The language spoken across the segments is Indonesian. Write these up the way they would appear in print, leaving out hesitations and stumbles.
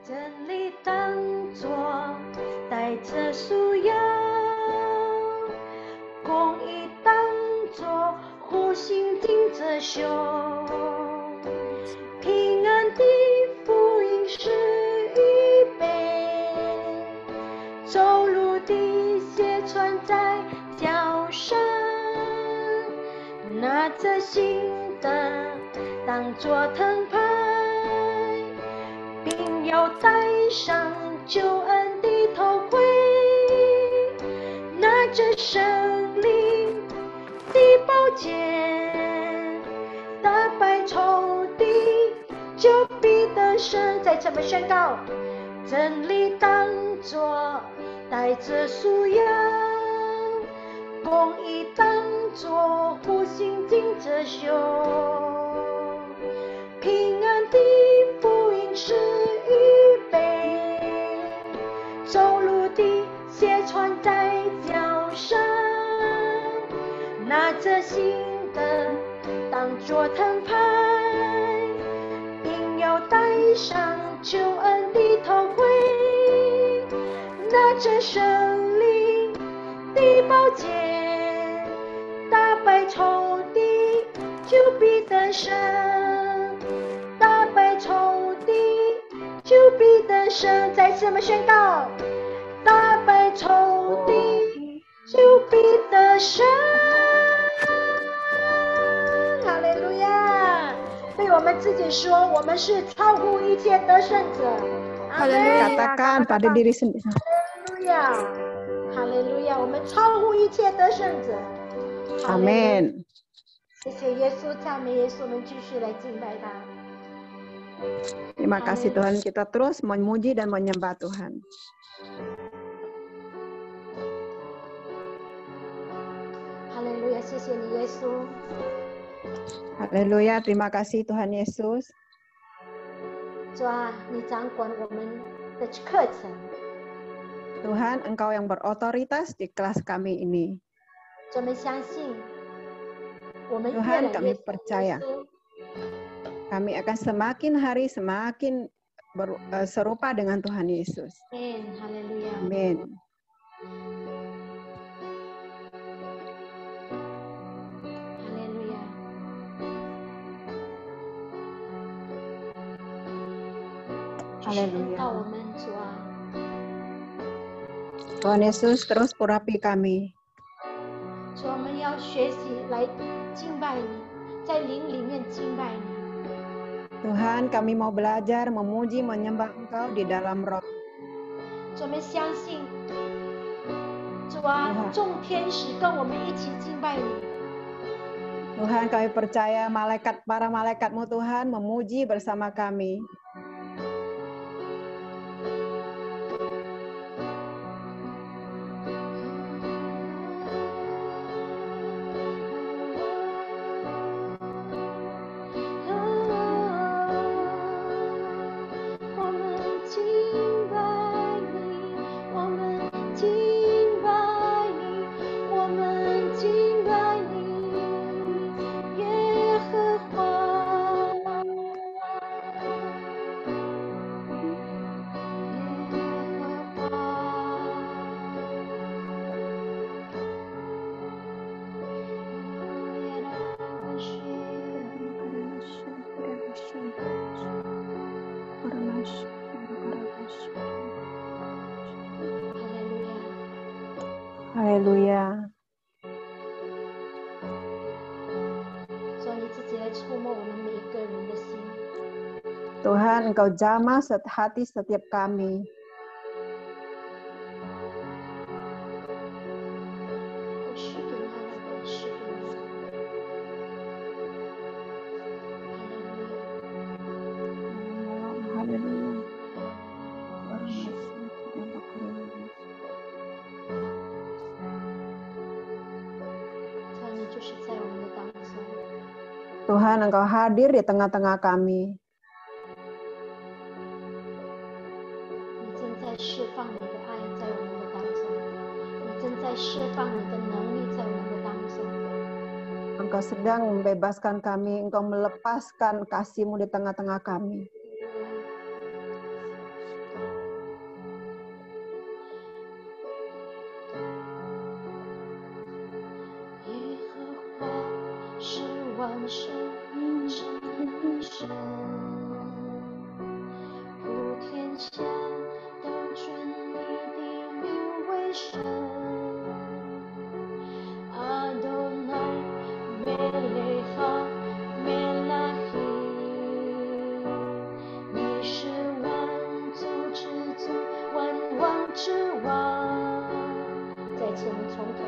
真理当作带着束腰，公义当作护心镜着胸，平安的福音是预备，走路的鞋穿在脚上，拿着新的当作藤牌，并要戴上救恩的头盔，拿着圣灵的宝剑，打败仇敌，就必得胜。再这么宣告，真理当作带着束腰，公义当作护心镜着胸，平安的福音是预备，走路的鞋穿在脚上，拿着新的当作藤牌，并要戴上救恩的头盔，拿着圣灵的宝剑，打败仇敌，就必得胜，打败仇敌，就必得胜。再次我们宣告，打败仇敌，就必得胜。哈利路亚！对我们自己说，我们是超乎一切得胜者。阿们。 Katakan pada diri sendiri. 哈利路亚，哈利路亚！我们超乎一切得胜者。 Amin. 谢谢耶稣，赞美耶稣，我们继续来敬拜他。 Terima kasih Tuhan, kita terus memuji dan menyembah Tuhan. 哈利路亚，谢谢你耶稣。 Haleluya, terima kasih Tuhan Yesus. 主啊，你掌管我们的课程。 Tuhan, Engkau yang berotoritas di kelas kami ini. 我们相信，我们越 Tuhan, 来 kami 越像 percaya 耶稣。 kami akan semakin hari semakin serupa dengan Tuhan Yesus. 哈利路亚。 Amin. 哈利路亚。 Haleluya. 到我们主啊， Tuhan Yesus terus urapi kami. 主，我们要学习来敬拜你，在灵里面敬拜你。 Tuhan, kami mau belajar memuji menyembah Engkau di dalam roh. 主，我们相信，主啊，众天使跟我们一起敬拜你。 Tuhan, kami percaya para malaikat-Mu Tuhan memuji bersama kami. Haleluya. 主，你自己来触摸我们每一个人的心。 Tuhan, Engkau jamah hati setiap kami. 就是在我们的当中。 Tuhan, Engkau hadir di tengah-tengah kami. 你正在释放你的爱在我们的当中，你正在释放你的能力在我们的当中。 Engkau sedang membebaskan kami, Engkau melepaskan kasih-Mu di tengah-tengah kami. 神，至神，普天下都尊你的名为神。阿多乃，梅雷哈，梅拉希，你是万族之祖，万王之王。再次我们从头。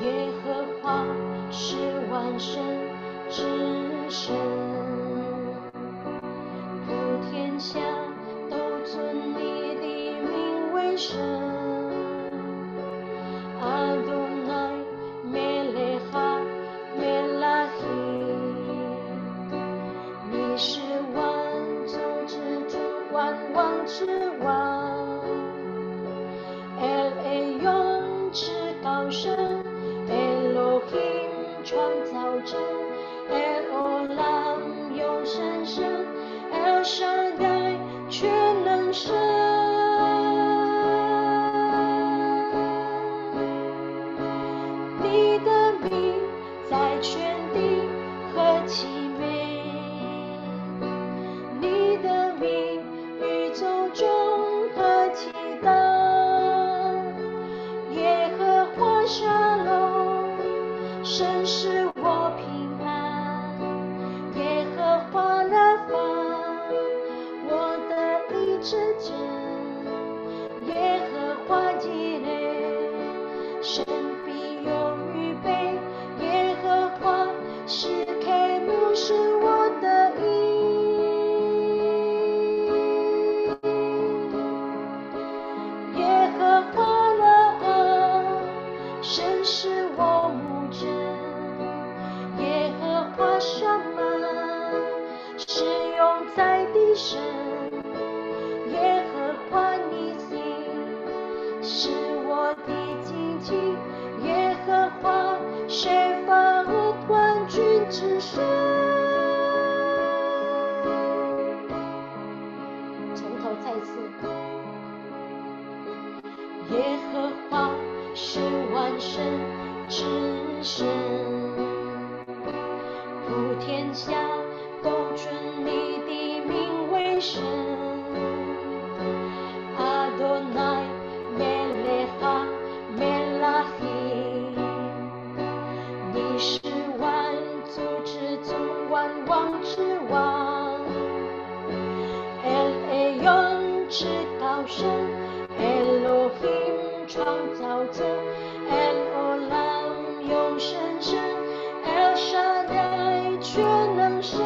耶和华是万神之神，普天下都尊你的名为神。阿多乃，梅雷哈，梅拉希，你是万族之主，万王之王。El 永至高神，Elohim 创造者，El Olam 永生神，El Shaddai 全能神。你的名在全地何其美，你的名宇宙中何其大。耶和华沙龙，神使我平安。耶和华拉法，我的医治者。耶和华基列，神必有预备。耶和华是开幕，是我的义。耶和华神是我牧者，耶和华沙玛是永在的神，耶和华尼西是我的荆棘，耶和华设法万军之神。从头再次，耶和华是万神之神，普天下都尊你的名为神。阿多乃，梅雷哈，梅拉希，你是万族之祖，万王之王。El 永至高神，Elohim 创造者，El Olam 永生神，El Shaddai 全能神。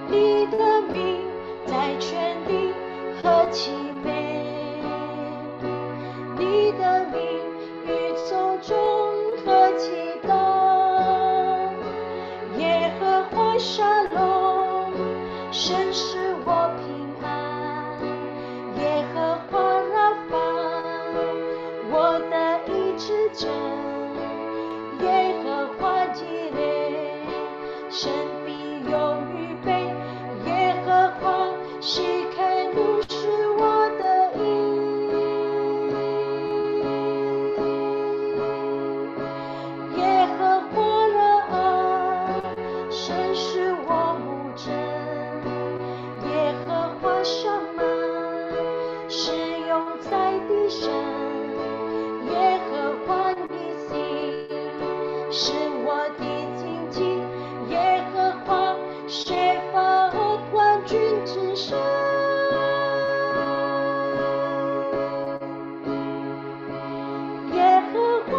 你的名在全地何其美，你的名宇宙中何其大。耶和华沙龙，神使我平安。耶和华拉法，我的医治者。耶和华基列，神必有预备。耶和华是开路，是我的义。耶和华拉神是我牧者，耶和华沙玛是永在的神，耶和华尼西是我的荆棘，耶和华设法万军之神。耶和华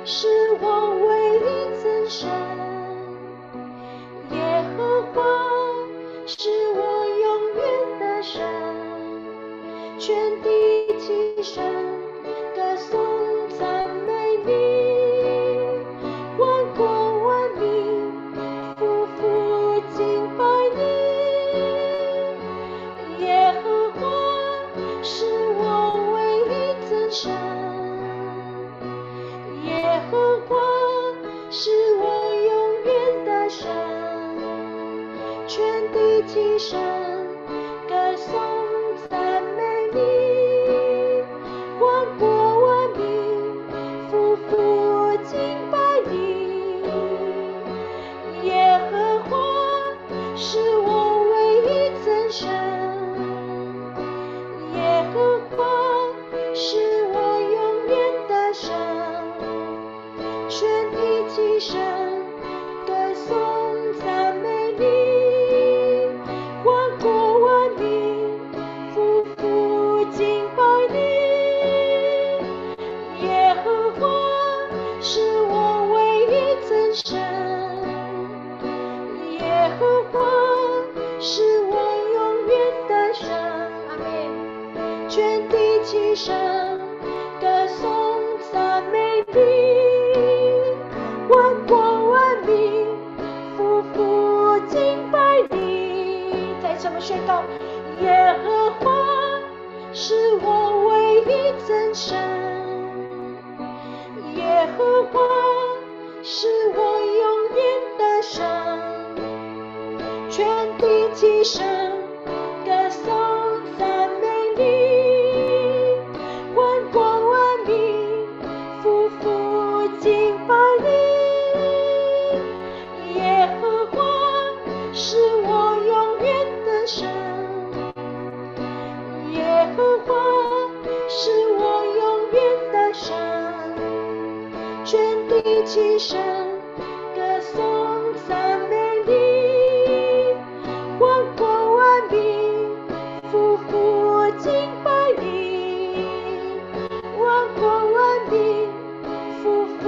是我唯一真神，耶和华是我永远的神，全地齐声歌颂赞美你，万国万民匍匐敬拜你。耶和华是我唯一真神，耶和华是我永远的神，全齐声歌颂赞美你，全体起身，歌颂赞美你，万国万民匍匐敬拜你。耶和华是我唯一真神，耶和华是我永远的神。阿们。全地起身，歌颂赞美你，万国万民匍匐敬拜你。再这么宣告，耶和华是我唯一真神，耶和华是我永远的神。全地起身，歌颂赞美你，万国万民匍匐敬拜你。耶和华是我永远的神，耶和华是我永远的神。全地起身，歌颂赞美你，万国万民匍匐敬拜你，万国万民匍匐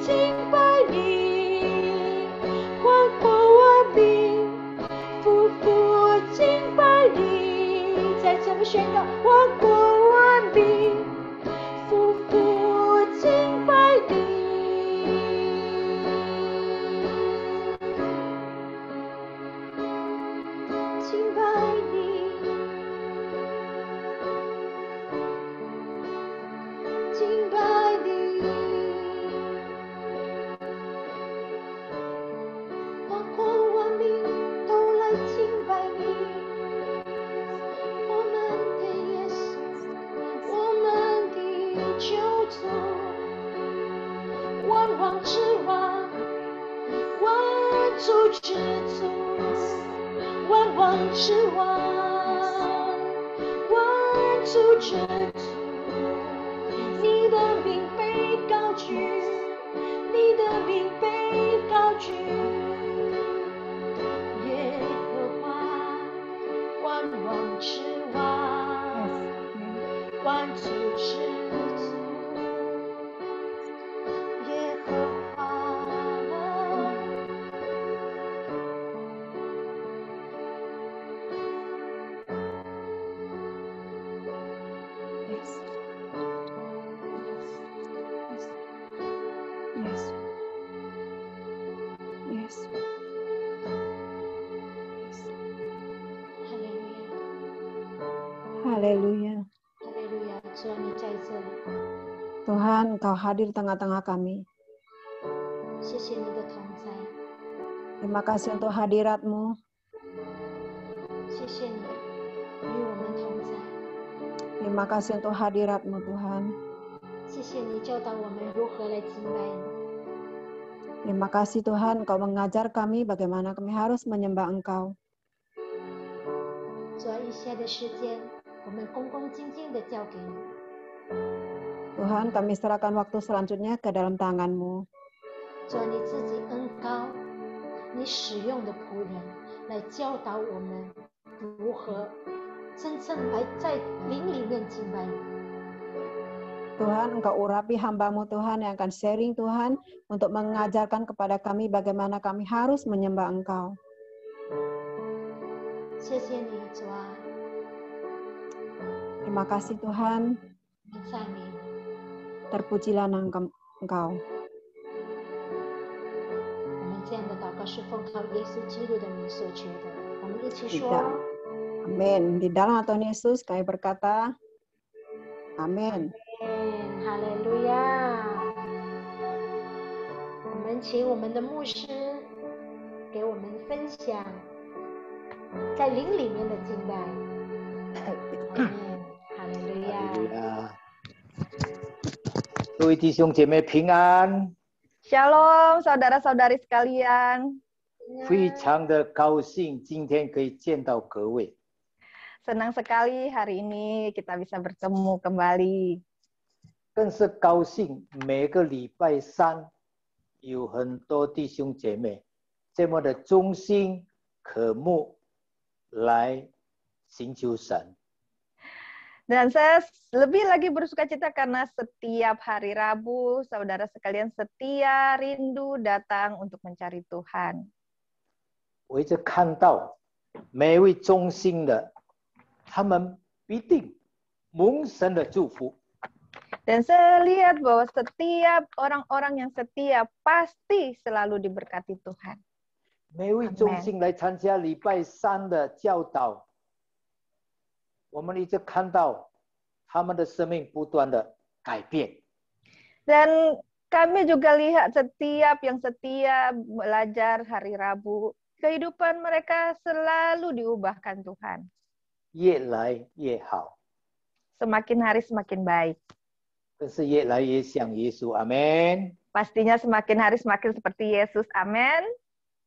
敬拜你，万国万民匍匐敬拜你。再这么宣告，万国万民匍匐敬拜你。敬拜你，敬拜你，万国万民都来敬拜你。我们的耶稣，我们的救主，万王之王，万主之主，万王之王，万主之主。你的名被高举，你的名被高举。耶和华，万王之王，万主之主。耶和华。Haleluya. Haleluya, Tuhan你在这里， Tuhan, Engkau hadir di tengah-tengah kami. 谢谢你的同在， Terima kasih untuk hadirat-Mu. 谢谢你与我们同在， Terima kasih untuk hadirat-Mu, Tuhan. 谢谢你教导我们如何来敬拜你。 Terima kasih Tuhan, Engkau mengajar kami bagaimana kami harus menyembah Engkau. 主啊，以下的时间，我们恭恭敬敬的交给你。 Tuhan, kami serahkan waktu selanjutnya ke dalam tangan-Mu. 主啊，你自己恩膏，你使用的仆人来教导我们如何真正来在灵里面敬拜你。 Tuhan, Engkau urapi hamba-Mu Tuhan yang akan sharing Tuhan untuk mengajarkan kepada kami bagaimana kami harus menyembah Engkau. 谢谢你，主啊， Terima kasih Tuhan, 我们赞美你。 terpujilah Engkau. 我们这样的祷告是奉靠耶稣基督的名所求的。我们一起说。 Amin. Di dalam Tuhan Yesus kami berkata, Amin.哈利路亚！我们请我们的牧师给我们分享在灵里面的敬拜。哈利路亚！各位弟兄姐妹平安， Shalom saudara-saudari sekalian. 非常的高兴今天可以见到各位。 Senang sekali hari ini kita bisa bertemu kembali. 更是高兴每个礼拜三有很多弟兄姐妹这么的忠心渴慕来寻求神。 Dan saya lebih lagi bersuka cita karena setiap hari Rabu, saudara sekalian setia rindu datang untuk mencari Tuhan. 我一直看到每一位忠心的，他们必定蒙神的祝福。 Dan saya lihat bahwa setiap orang-orang yang setia pasti selalu diberkati Tuhan. 每一位忠心来参加礼拜三的教导，我们一直看到他们的生命不断的改变。 Dan kami juga lihat setiap yang setia belajar hari Rabu, kehidupan mereka selalu diubahkan Tuhan. 越来越好， Semakin hari semakin baik. 更是越来越像耶稣。阿门， Pastinya semakin hari semakin seperti Yesus. Amin.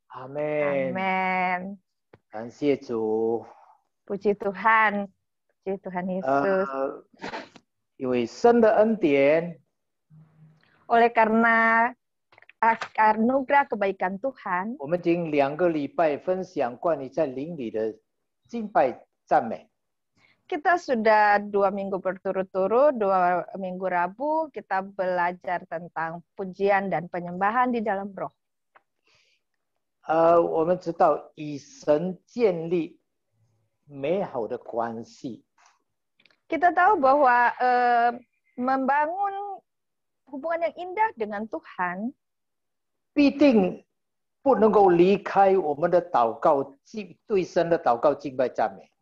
阿门， Amin. 感谢主。 Puji Tuhan. Puji Tuhan Yesus. 因为神的恩典， Oleh karena anugerah kebaikan Tuhan, 我们已经2个礼拜分享关于在灵里的敬拜赞美。 kita sudah 2 minggu berturut-turut, 2 minggu Rabu, kita belajar tentang pujian dan penyembahan di dalam roh. 我们知道与神建立美好的关系， Kita tahu bahwa membangun hubungan yang indah dengan Tuhan 必定不能够离开我们的祷告，对神的祷告敬拜赞美。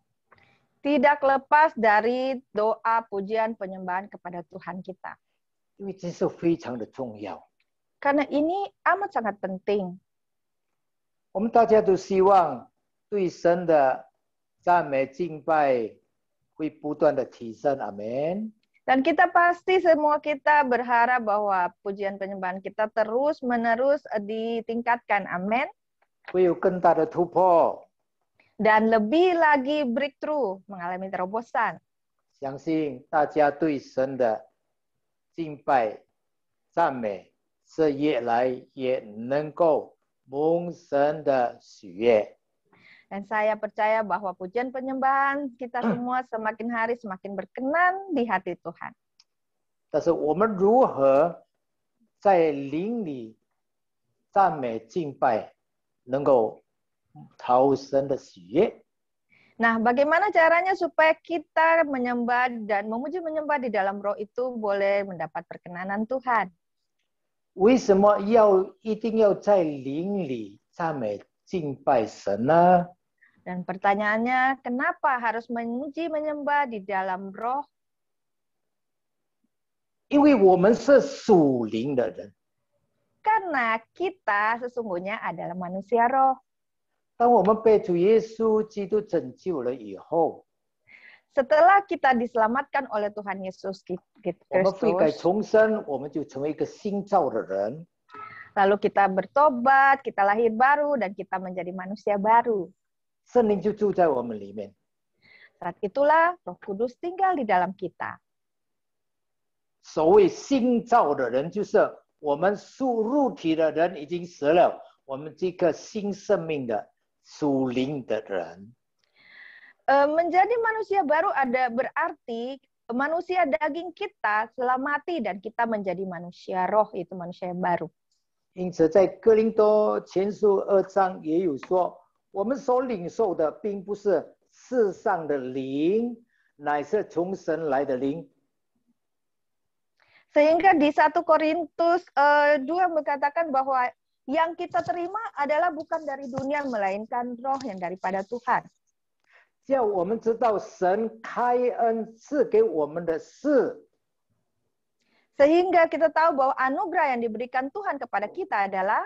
tidak lepas dari doa, pujian, penyembahan kepada Tuhan kita. 因为这是非常的重要。 Karena ini amat sangat penting. 我们大家都希望对神的赞美敬拜会不断的提升。阿门。 Dan kita pasti semua kita berharap bahwa pujian penyembahan kita terus-menerus ditingkatkan. Amin. 会有更大的突破。 Dan lebih lagi breakthrough, mengalami terobosan. 相信大家对神的敬拜赞美是越来越能够蒙神的喜悦。 Dan saya percaya bahwa pujian penyembahan kita semua semakin hari semakin berkenan di hati Tuhan. 但是我们如何在灵里赞美敬拜，能够讨神的喜悦？ Nah, bagaimana caranya supaya kita menyembah dan memuji menyembah di dalam roh itu boleh mendapat perkenanan Tuhan? 为什么一定要在灵里赞美敬拜神呢？ Dan pertanyaannya, kenapa harus memuji menyembah di dalam roh? 因为我们是属灵的人。 Karena kita sesungguhnya adalah manusia roh. 当我们被主耶稣基督拯救了以后， Setelah kita diselamatkan oleh Tuhan Yesus 我们悔改 Kristus, 重生，我们就成为一个新造的人。 lalu kita bertobat, kita lahir baru, dan kita menjadi manusia baru. 圣灵就住在我们里面。 Saat itulah Roh Kudus tinggal di dalam kita. 所谓新造的人，就是我们属肉体的人已经死了，我们这个新生命的属灵的人。 Menjadi manusia baru ada berarti manusia daging kita telah mati dan kita menjadi manusia roh, itu manusia yang baru. 因此，在哥林多前书2章也有说，我们所领受的并不是世上的灵，乃是从神来的灵。 Sehingga di 1 Korintus 2 berkatakan bahwa yang kita terima adalah bukan dari dunia, melainkan roh yang daripada Tuhan. 叫我们知道神开恩赐给我们的是 Sehingga kita tahu bahwa anugerah yang diberikan Tuhan kepada kita adalah,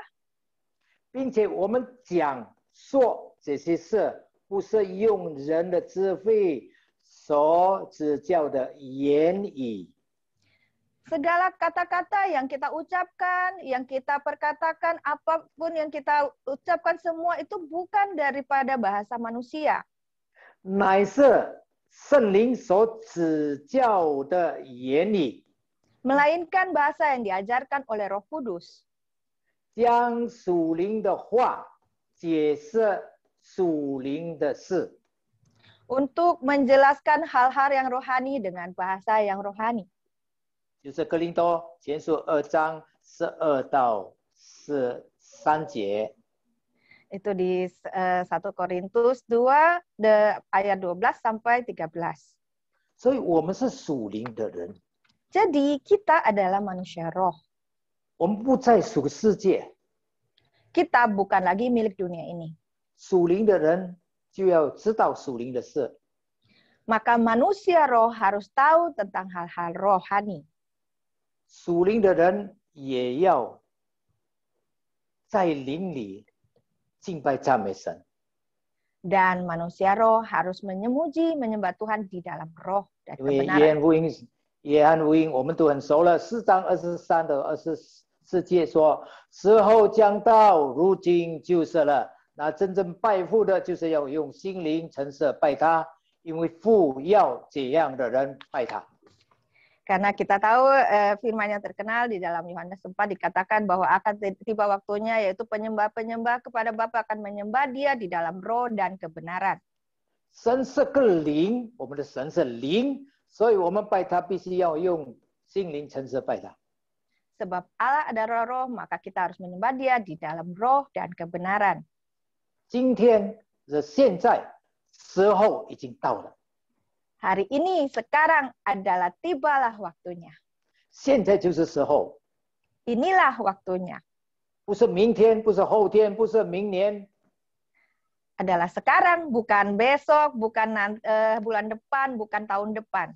并且我们讲说这些事，不是用人的智慧所指教的言语， segala kata-kata yang kita ucapkan, yang kita perkatakan, apapun yang kita ucapkan semua itu bukan daripada bahasa manusia. 乃是圣灵所指教的言语。 Melainkan bahasa yang diajarkan oleh Roh Kudus. 将属灵的话解释属灵的事。 untuk menjelaskan hal-hal yang rohani dengan bahasa yang rohani. 就是哥林多前书2章12到13节。 Itu di 1 Korintus 2 ayat 12 sampai 13. 所以我们是属灵的人， Jadi kita adalah manusia roh. 我们不再属世界。 Kita bukan lagi milik dunia ini. 属灵的人就要知道属灵的事， Maka manusia roh harus tahu tentang hal-hal rohani. 属灵的人也要在灵里敬拜赞美神。 Dan manusia roh harus memuji, menyembah Tuhan di dalam roh dan 因为 kebenaran. 约翰福音我们都很熟了，4章23到24节说：时候将到，如今就是了。那真正拜父的，就是要用心灵诚实拜他，因为父要这样的人拜他。 Karena kita tahu firman yang terkenal di dalam Yohanes 4 dikatakan bahwa akan tiba waktunya yaitu penyembah-penyembah kepada Bapa akan menyembah Dia di dalam roh dan kebenaran. 神是个灵，我们的神是灵，所以我们拜他必须要用心灵诚实拜他。 Sebab Allah adalah roh, maka kita harus menyembah Dia di dalam roh dan kebenaran. 今天的现在时候已经到了， Hari ini, sekarang adalah tibalah waktunya. 现在就是时候， Inilah waktunya. 不是明天，不是后天，不是明年， Adalah sekarang, bukan besok, bukan bulan depan, bukan tahun depan.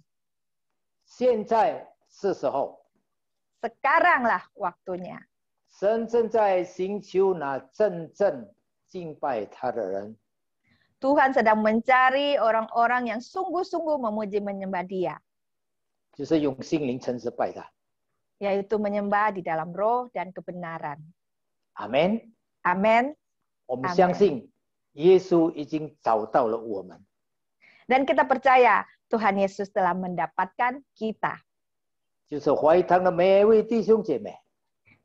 现在是时候。 Sekaranglah waktunya. 神正在寻求那真正敬拜他的人， Tuhan sedang mencari orang-orang yang sungguh-sungguh memuji menyembah Dia, 就是用心灵诚实拜他。 yaitu menyembah di dalam roh dan kebenaran. 阿门。 Amin. 我们 Amen. 相信耶稣已经找到了我们， Dan kita percaya Tuhan Yesus telah mendapatkan kita, 就是怀堂的每一位弟兄姐妹，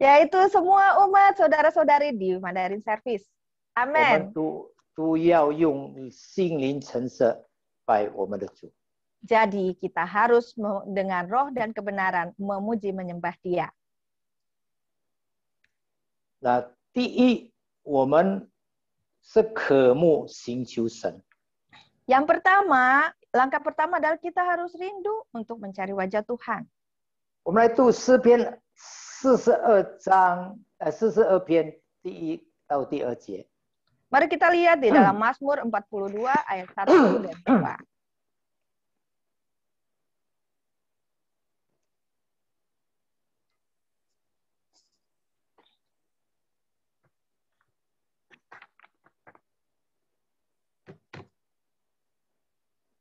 yaitu semua umat saudara-saudari di Mandarin Service. 我们 Amin. 都要用心灵诚实拜我们的主。 Jadi kita harus dengan roh dan kebenaran memuji menyembah Dia. 那第一，我们是渴慕寻求神。 Yang pertama, langkah pertama adalah kita harus rindu untuk mencari wajah Tuhan. 我们来读诗篇42篇第1到第2节。 Mari kita lihat di dalam Mazmur 42 ayat 1 dan 2.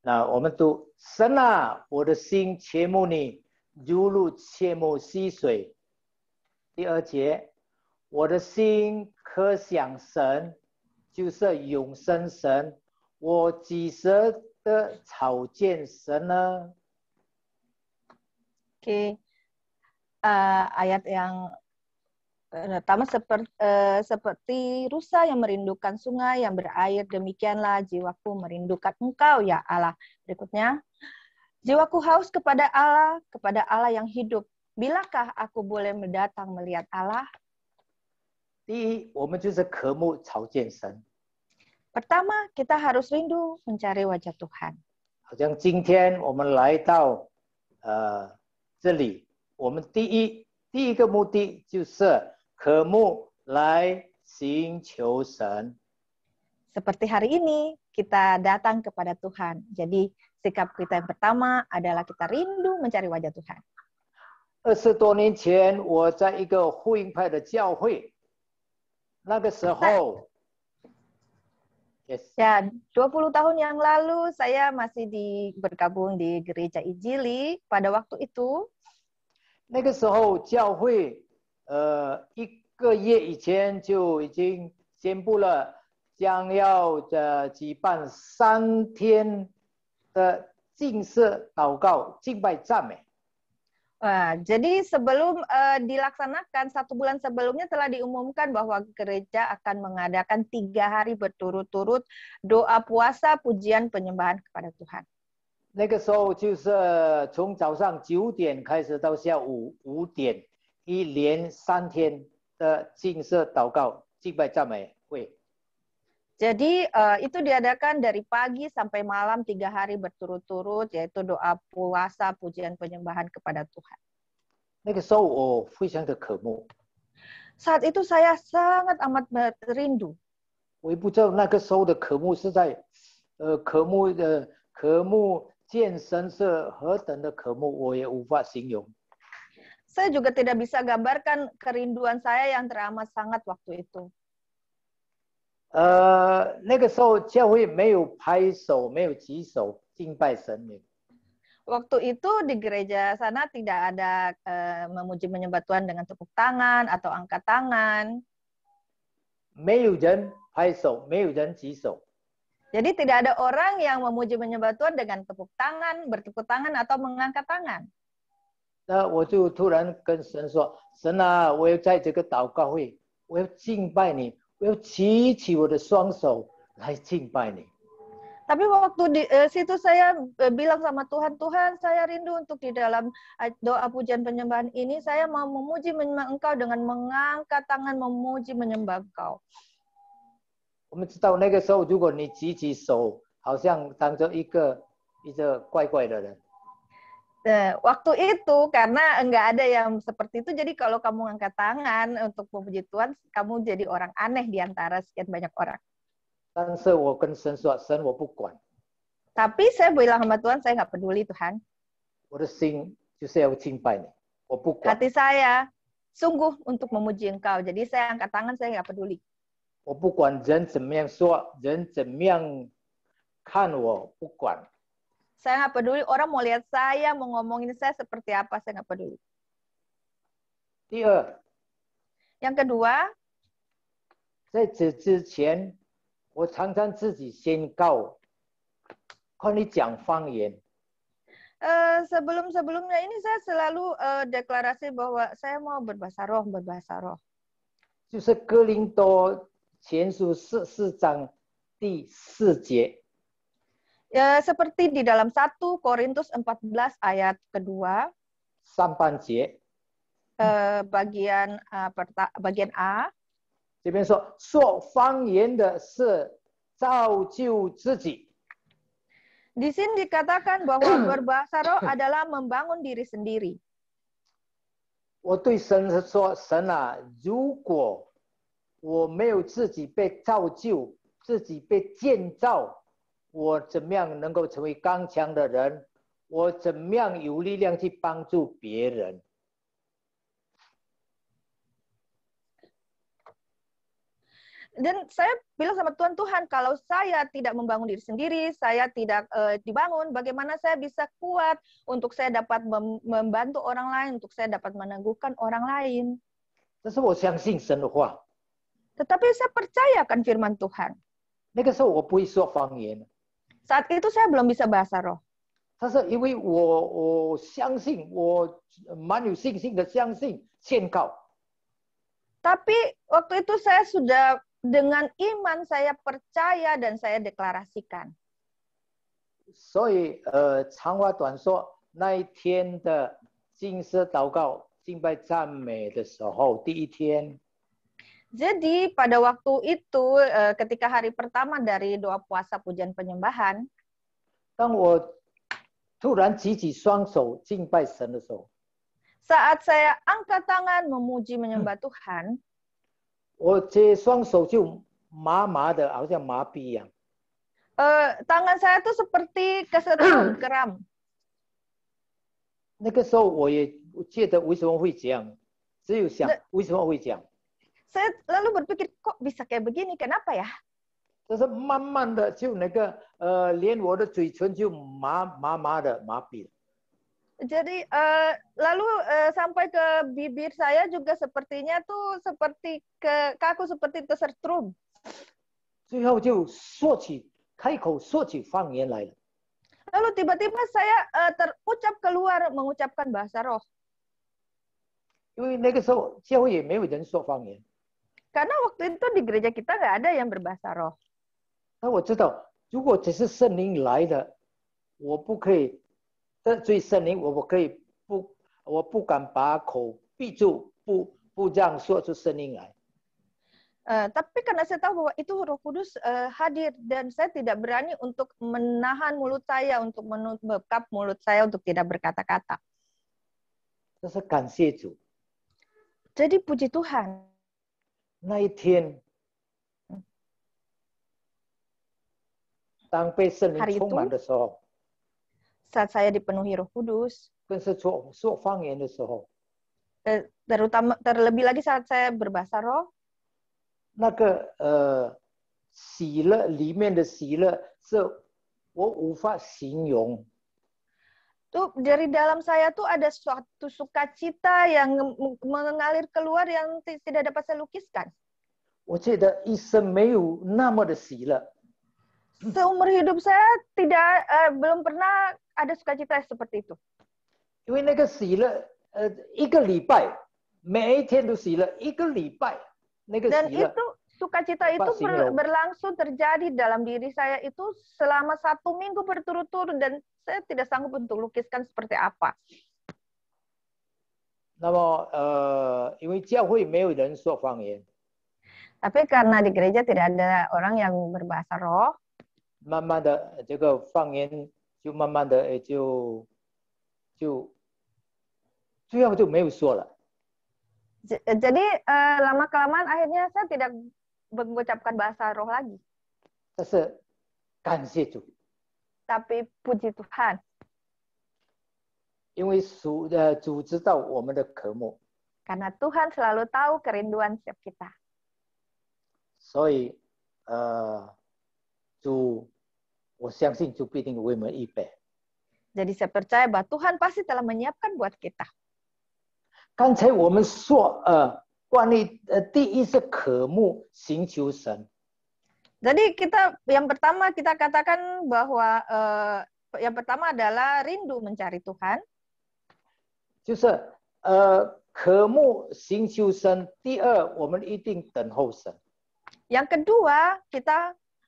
那我们读：神啊，我的心切慕你，如入切慕溪水。第2节，我的心可想神，就是永生神。我几时的朝见神呢？ Oke, ayat yang pertama seperti rusa yang merindukan sungai yang berair, demikianlah jiwaku merindukan Engkau ya Allah. Berikutnya, jiwaku haus kepada Allah yang hidup. Bilakah aku boleh mendatang melihat Allah? 第一，我们就是渴慕朝见神。 Pertama, kita harus rindu mencari wajah Tuhan. 好像今天我们来到这里，我们第一个目的就是渴慕来寻求神。 Seperti hari ini, kita datang kepada Tuhan. Jadi, sikap kita yang pertama adalah kita rindu mencari wajah Tuhan. 20多年前，我在一个福音派的教会，那个时候 Ya, 20 tahun yang lalu saya masih bergabung di gereja Injili. Pada waktu itu, 那个时候教会1个月以前就已经宣布了，将要举办3天的禁食祷告、敬拜赞美。Wah, jadi sebelum dilaksanakan 1 bulan sebelumnya telah diumumkan bahwa gereja akan mengadakan 3 hari berturut-turut doa puasa pujian penyembahan kepada Tuhan. 那个时候就是从早上9点开始到下午5点，一连3天的禁色祷告敬拜赞美会。 Jadi itu diadakan dari pagi sampai malam 3 hari berturut-turut, yaitu doa puasa pujian penyembahan kepada Tuhan. 那个时候我非常的渴慕， Saat itu saya sangat amat rindu. 我也不知道那个时候的渴慕是在渴慕见神是何等的渴慕，我也无法形容。 Saya juga tidak bisa gambarkan kerinduan saya yang teramat sangat waktu itu. 那个时候教会没有拍手，没有举手敬拜神明。 Waktu itu di gereja sana tidak ada memuji menyembah Tuhan dengan tepuk tangan atau angkat tangan. 没有人拍手，没有人举手。 Jadi tidak ada orang yang memuji menyembah Tuhan dengan tepuk tangan, bertepuk tangan atau mengangkat tangan. 那我就突然跟神说：“神啊，我要在这个祷告会，我要敬拜你，我要举起我的双手来敬拜你。” Tapi waktu di situ saya bilang sama Tuhan, Tuhan saya rindu untuk di dalam doa pujian penyembahan ini, saya mau memuji menyembah Engkau dengan mengangkat tangan memuji menyembah Engkau. 我们知道那个时候，如果你举起手，好像当做一个怪怪的人。 Waktu itu karena enggak ada yang seperti itu, jadi kalau kamu angkat tangan untuk memuji Tuhan, kamu jadi orang aneh di antara sekian banyak orang. 但是我跟神说：“神，我不管， Tapi saya bilang sama Tuhan, saya nggak peduli Tuhan. 我的心就是要敬拜你，我不管， Hati saya sungguh untuk memuji Engkau, jadi saya angkat tangan, saya nggak peduli. 我不管人怎么样说，人怎么样看我，不管。 Saya nggak peduli orang mau lihat saya, mau ngomongin saya seperti apa, saya nggak peduli. 第二， Yang kedua, 在此之前，我常常自己宣告，关于讲方言。 sebelum-sebelumnya ini saya selalu deklarasi bahwa saya mau berbahasa roh, berbahasa roh. 就是哥林多前书4章第4节。 Seperti di dalam 1 Korintus 14 ayat kedua, 上半节， bagian A. 这边说说方言的是造就自己。 Di sini dikatakan bahwa berbahasa roh adalah membangun diri sendiri. 我对神说：“神啊，如果我没有自己被造就，自己被建造，我怎么样能够成为刚强的人？我怎么样有力量去帮助别人？” Dan saya bilang sama Tuhan, Tuhan, kalau saya tidak membangun diri sendiri, saya tidak dibangun, bagaimana saya bisa kuat untuk saya dapat membantu orang lain, untuk saya dapat meneguhkan orang lain. 这是我相信神的话。 Tetapi saya percayakan firman Tuhan. 那个时候我不会说方言， Saat itu saya belum bisa bahasa roh. 但是因为我相信，我蛮有信心的相信宣告。 Tapi waktu itu saya sudah dengan iman saya percaya dan saya deklarasikan. 所以长话短说，那一天的禁食祷告、敬拜赞美的时候，第一天， Jadi pada waktu itu ketika hari pertama dari doa puasa pujian penyembahan, 当我突然举起双手敬拜神的时候， saat saya angkat tangan memuji menyembah Tuhan, 我这双手就麻麻的，好像麻痹一样。 tangan saya tuh seperti kesetrum keram. 那个时候我也觉得为什么会这样，只有想为什么会这样。 Saya lalu berpikir kok bisa kayak begini, kenapa ya? 但是慢慢的就那个连我的嘴唇就麻的麻痹了。 Jadi lalu sampai ke bibir saya juga sepertinya tuh seperti kaku seperti tersetrum. 最后就开口说起方言来了。 Lalu tiba-tiba saya terucap keluar mengucapkan bahasa roh. 因为那个时候教会也没有人说方言。 Karena waktu itu di gereja kita nggak ada yang berbahasa roh. 那我知道，如果只是圣灵来的，我不可以得罪圣灵，我不敢把口闭住，不让说出声音来。 Tapi karena saya tahu bahwa itu Roh Kudus hadir dan saya tidak berani untuk menahan mulut saya, untuk membekap mulut saya untuk tidak berkata-kata. 这是感谢主。 Jadi puji Tuhan. 那一天，当被圣灵 Hari 充满的时候， Saat saya dipenuhi Roh Kudus, 更是说方言的时候， terlebih lagi saat saya berbahasa roh, 那个喜乐里面的喜乐，是我无法形容。 tuh dari dalam saya tuh ada suatu sukacita yang mengalir keluar yang tidak dapat saya lukiskan. 我觉得一生没有那么的喜乐。 Seumur hidup saya belum pernah ada sukacita seperti itu. 因为那个喜乐，一个礼拜，每一天都喜乐，一个礼拜那个 Dan 喜乐， itu sukacita itu berlangsung terjadi dalam diri saya itu selama 1 minggu berturut-turut dan saya tidak sanggup untuk lukiskan seperti apa. 那么因为教会没有人说方言， Tapi karena di gereja tidak ada orang yang berbahasa roh, 慢慢的这个方言就慢慢的最后就没有说了。 jadi lama kelamaan akhirnya saya tidak mengucapkan bahasa roh lagi. 但是感谢主， Tapi puji Tuhan, 因为主知道我们的渴慕， karena Tuhan selalu tahu kerinduan setiap kita. 所以主，我相信主必定为我们预备。 Jadi saya percaya bahwa Tuhan pasti telah menyiapkan buat kita. 刚才我们说关于第一是渴慕寻求神。 Jadi yang pertama kita katakan bahwa yang pertama adalah rindu mencari Tuhan. 就是渴慕寻求神。第二，我们一定等候神。 Yang kedua,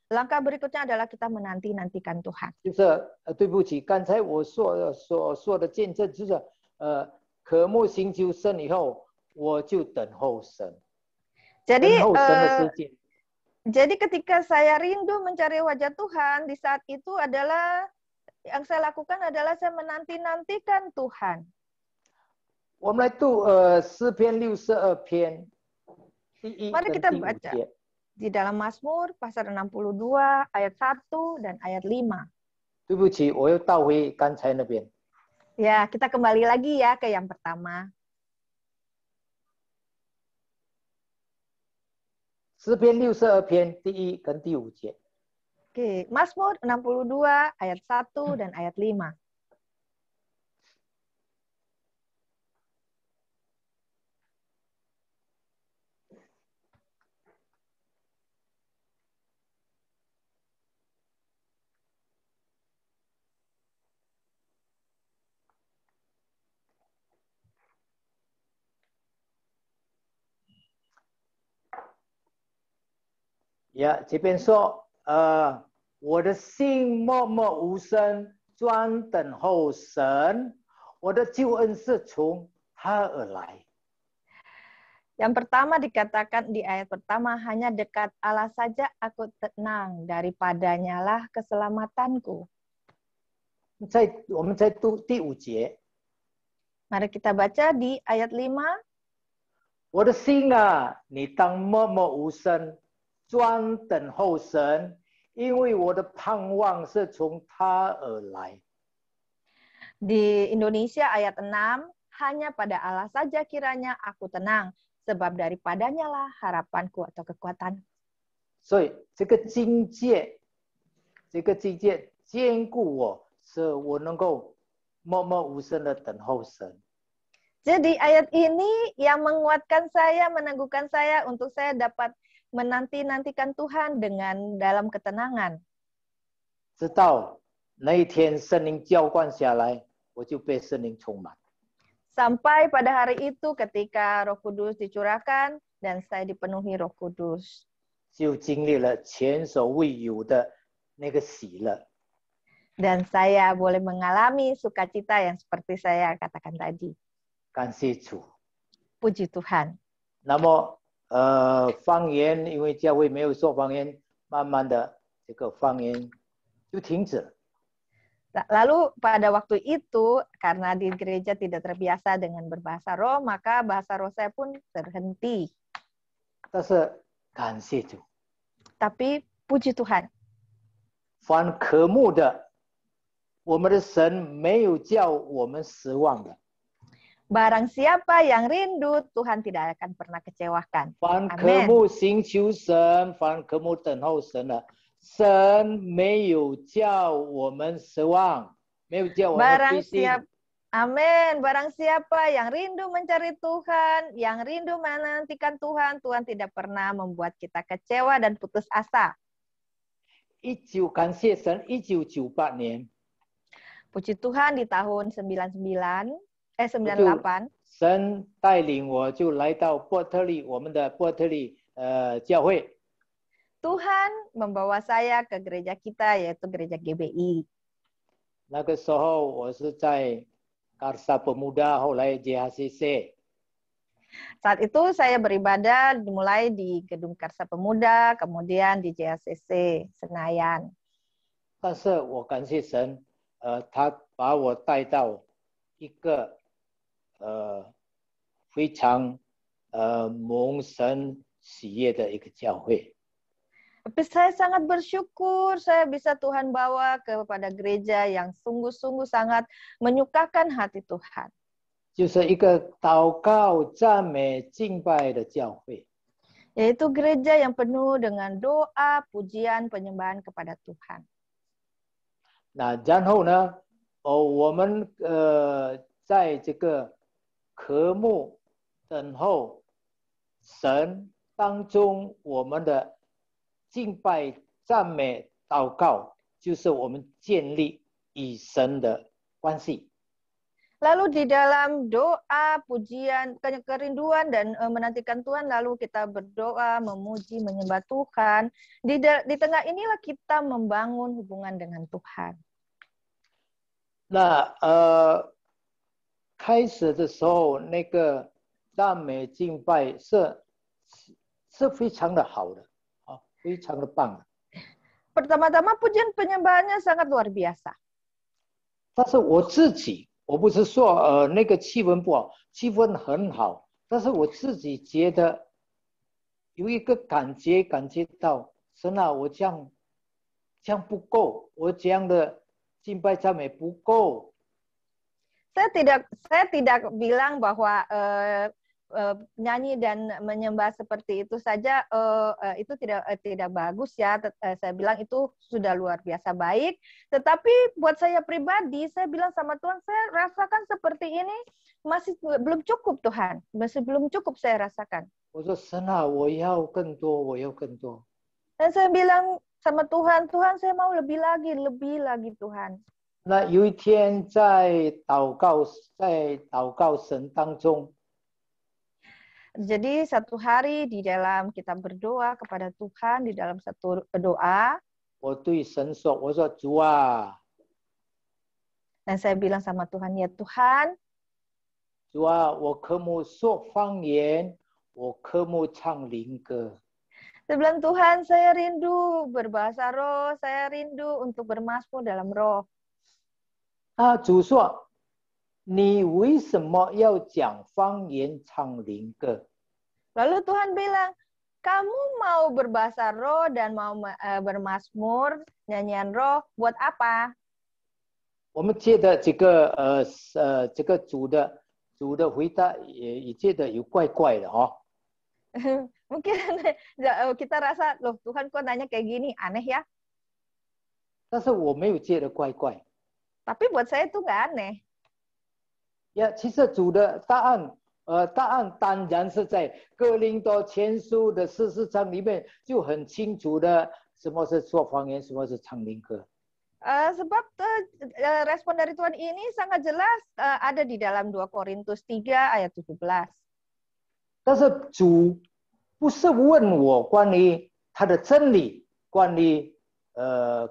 langkah berikutnya adalah kita menanti-nantikan Tuhan. 就是对不起，刚才我所说的见证就是渴慕寻求神以后，我就等候神。 Jadi 等候神的时间。 Jadi ketika saya rindu mencari wajah Tuhan, di saat itu adalah yang saya lakukan adalah saya menanti-nantikan Tuhan. 我们来读诗篇62篇第1 Mari 跟 kita 第5 baca 节。 di dalam Mazmur pasal 62 ayat 1 dan ayat 5. 对不起，我又倒回刚才那边。 Ya, kita kembali lagi ya ke yang pertama. 诗篇62篇第1跟第5节。 Oke, Mazmur 62 ayat 1 dan ayat 5.呀，这边说，我的心默默无声，专等候神，我的救恩是从他而来。 Yang pertama dikatakan di ayat pertama, hanya dekat Allah saja aku tenang, daripadanya lah keselamatanku. 我们再读第5节。 Mari kita baca di ayat 5. 我的心啊，你当默默无声，专等候神，因为我的盼望是从他而来。 Di Indonesia ayat 6, hanya pada Allah saja kiranya aku tenang, sebab daripadanya lah harapanku atau kekuatan. 所以这个境界坚固我，使我能够默默无声的等候神。 Jadi ayat ini yang menguatkan saya, meneguhkan saya untuk saya dapat menanti-nantikan Tuhan dengan dalam ketenangan. 直到那一天圣灵浇灌下来，我就被圣灵充满。Sampai pada hari itu ketika Roh Kudus dicurahkan dan saya dipenuhi Roh Kudus. 就经历了前所未有的那个喜乐。 Dan saya boleh mengalami sukacita yang seperti saya katakan tadi. 感谢主。 Puji Tuhan. 那么方言，因为教会没有说方言，慢慢的这个方言就停止了。 Lalu pada waktu itu, karena di gereja tidak terbiasa dengan berbahasa roh, maka bahasa roh saya pun terhenti. 但是感谢主， Tapi puji Tuhan, 凡渴慕的，我们的神没有叫我们失望的。 barang siapa yang rindu, Tuhan tidak akan pernah kecewakan. 凡渴慕寻求神，凡渴慕等候神的，神没有叫我们失望，没有叫我们灰心。 Amin. Barang siapa yang rindu mencari Tuhan, yang rindu menantikan Tuhan, Tuhan tidak pernah membuat kita kecewa dan putus asa. 感谢神，1998年， Puji Tuhan di tahun 98, 神带领我就来到波特利，我们的波特利教会。 Tuhan membawa saya ke gereja kita, yaitu gereja GBI. 那个时候我是在 Karsa Pemuda, 后来 JHCC。 Saat itu saya beribadah dimulai di Gedung Karsa Pemuda, kemudian di JHCC Senayan. 但是我感谢神，他把我带到一个非常蒙神喜悦的一个教会。 Tapi saya sangat bersyukur saya bisa Tuhan bawa kepada gereja yang sungguh-sungguh sangat menyukakan hati Tuhan. 就是一个祷告、赞美、敬拜的教会。 Yaitu gereja yang penuh dengan doa, pujian, penyembahan kepada Tuhan. 那然后呢，我们在这个渴慕等候神当中，我们的 敬拜、赞美、祷告，就是我们建立与神的关系。 Lalu di dalam doa, pujian, kerinduan dan menantikan Tuhan, lalu kita berdoa, memuji, menyembah Tuhan. Di tengah inilah kita membangun hubungan dengan Tuhan. 那开始的时候，那个赞美敬拜是非常的好的。 非常的棒。 Pertama-tama pujian penyembahannya sangat luar biasa. 但是我自己，我不是说那个气氛不好，气氛很好，但是我自己觉得有一个感觉到神啊，我这样不够，我这样的敬拜赞美不够。 Saya tidak bilang bahwa nyanyi dan menyembah seperti itu saja itu tidak bagus ya. Saya bilang itu sudah luar biasa baik. Tetapi buat saya pribadi, saya bilang sama Tuhan, saya rasakan seperti ini masih belum cukup Tuhan, masih belum cukup saya rasakan. 我说神啊，我要更多，我要更多。 Dan saya bilang sama Tuhan, Tuhan saya mau lebih lagi Tuhan. 那有一天在祷告神当中。 Jadi satu hari di dalam kita berdoa kepada Tuhan, di dalam satu doa. 我对神说，我说主啊。 Dan saya bilang sama Tuhan, ya Tuhan. 主啊，我渴慕说方言，我渴慕唱灵歌。 Saya bilang Tuhan, saya rindu berbahasa roh, saya rindu untuk bermazmur dalam roh. 主说。 你为什么要讲方言唱灵歌？ Lalu Tuhan bilang, kamu mau berbahasa roh dan mau bermazmur, nyanyian roh, buat apa? 我们觉得这个主的回答也觉得有怪怪的哦。Mungkin kita rasa, loh Tuhan kok nanya kayak gini, aneh ya? 但是我没有觉得怪怪。 Tapi buat saya itu nggak aneh. 其实主的答案当然是在哥林多前书的14章里面就很清楚的，什么是说方言，什么是唱灵歌。Sebab respon dari Tuhan ini sangat jelas ada di dalam 2 Korintus 3 ayat 17. 但是主不是问我关于他的真理，关于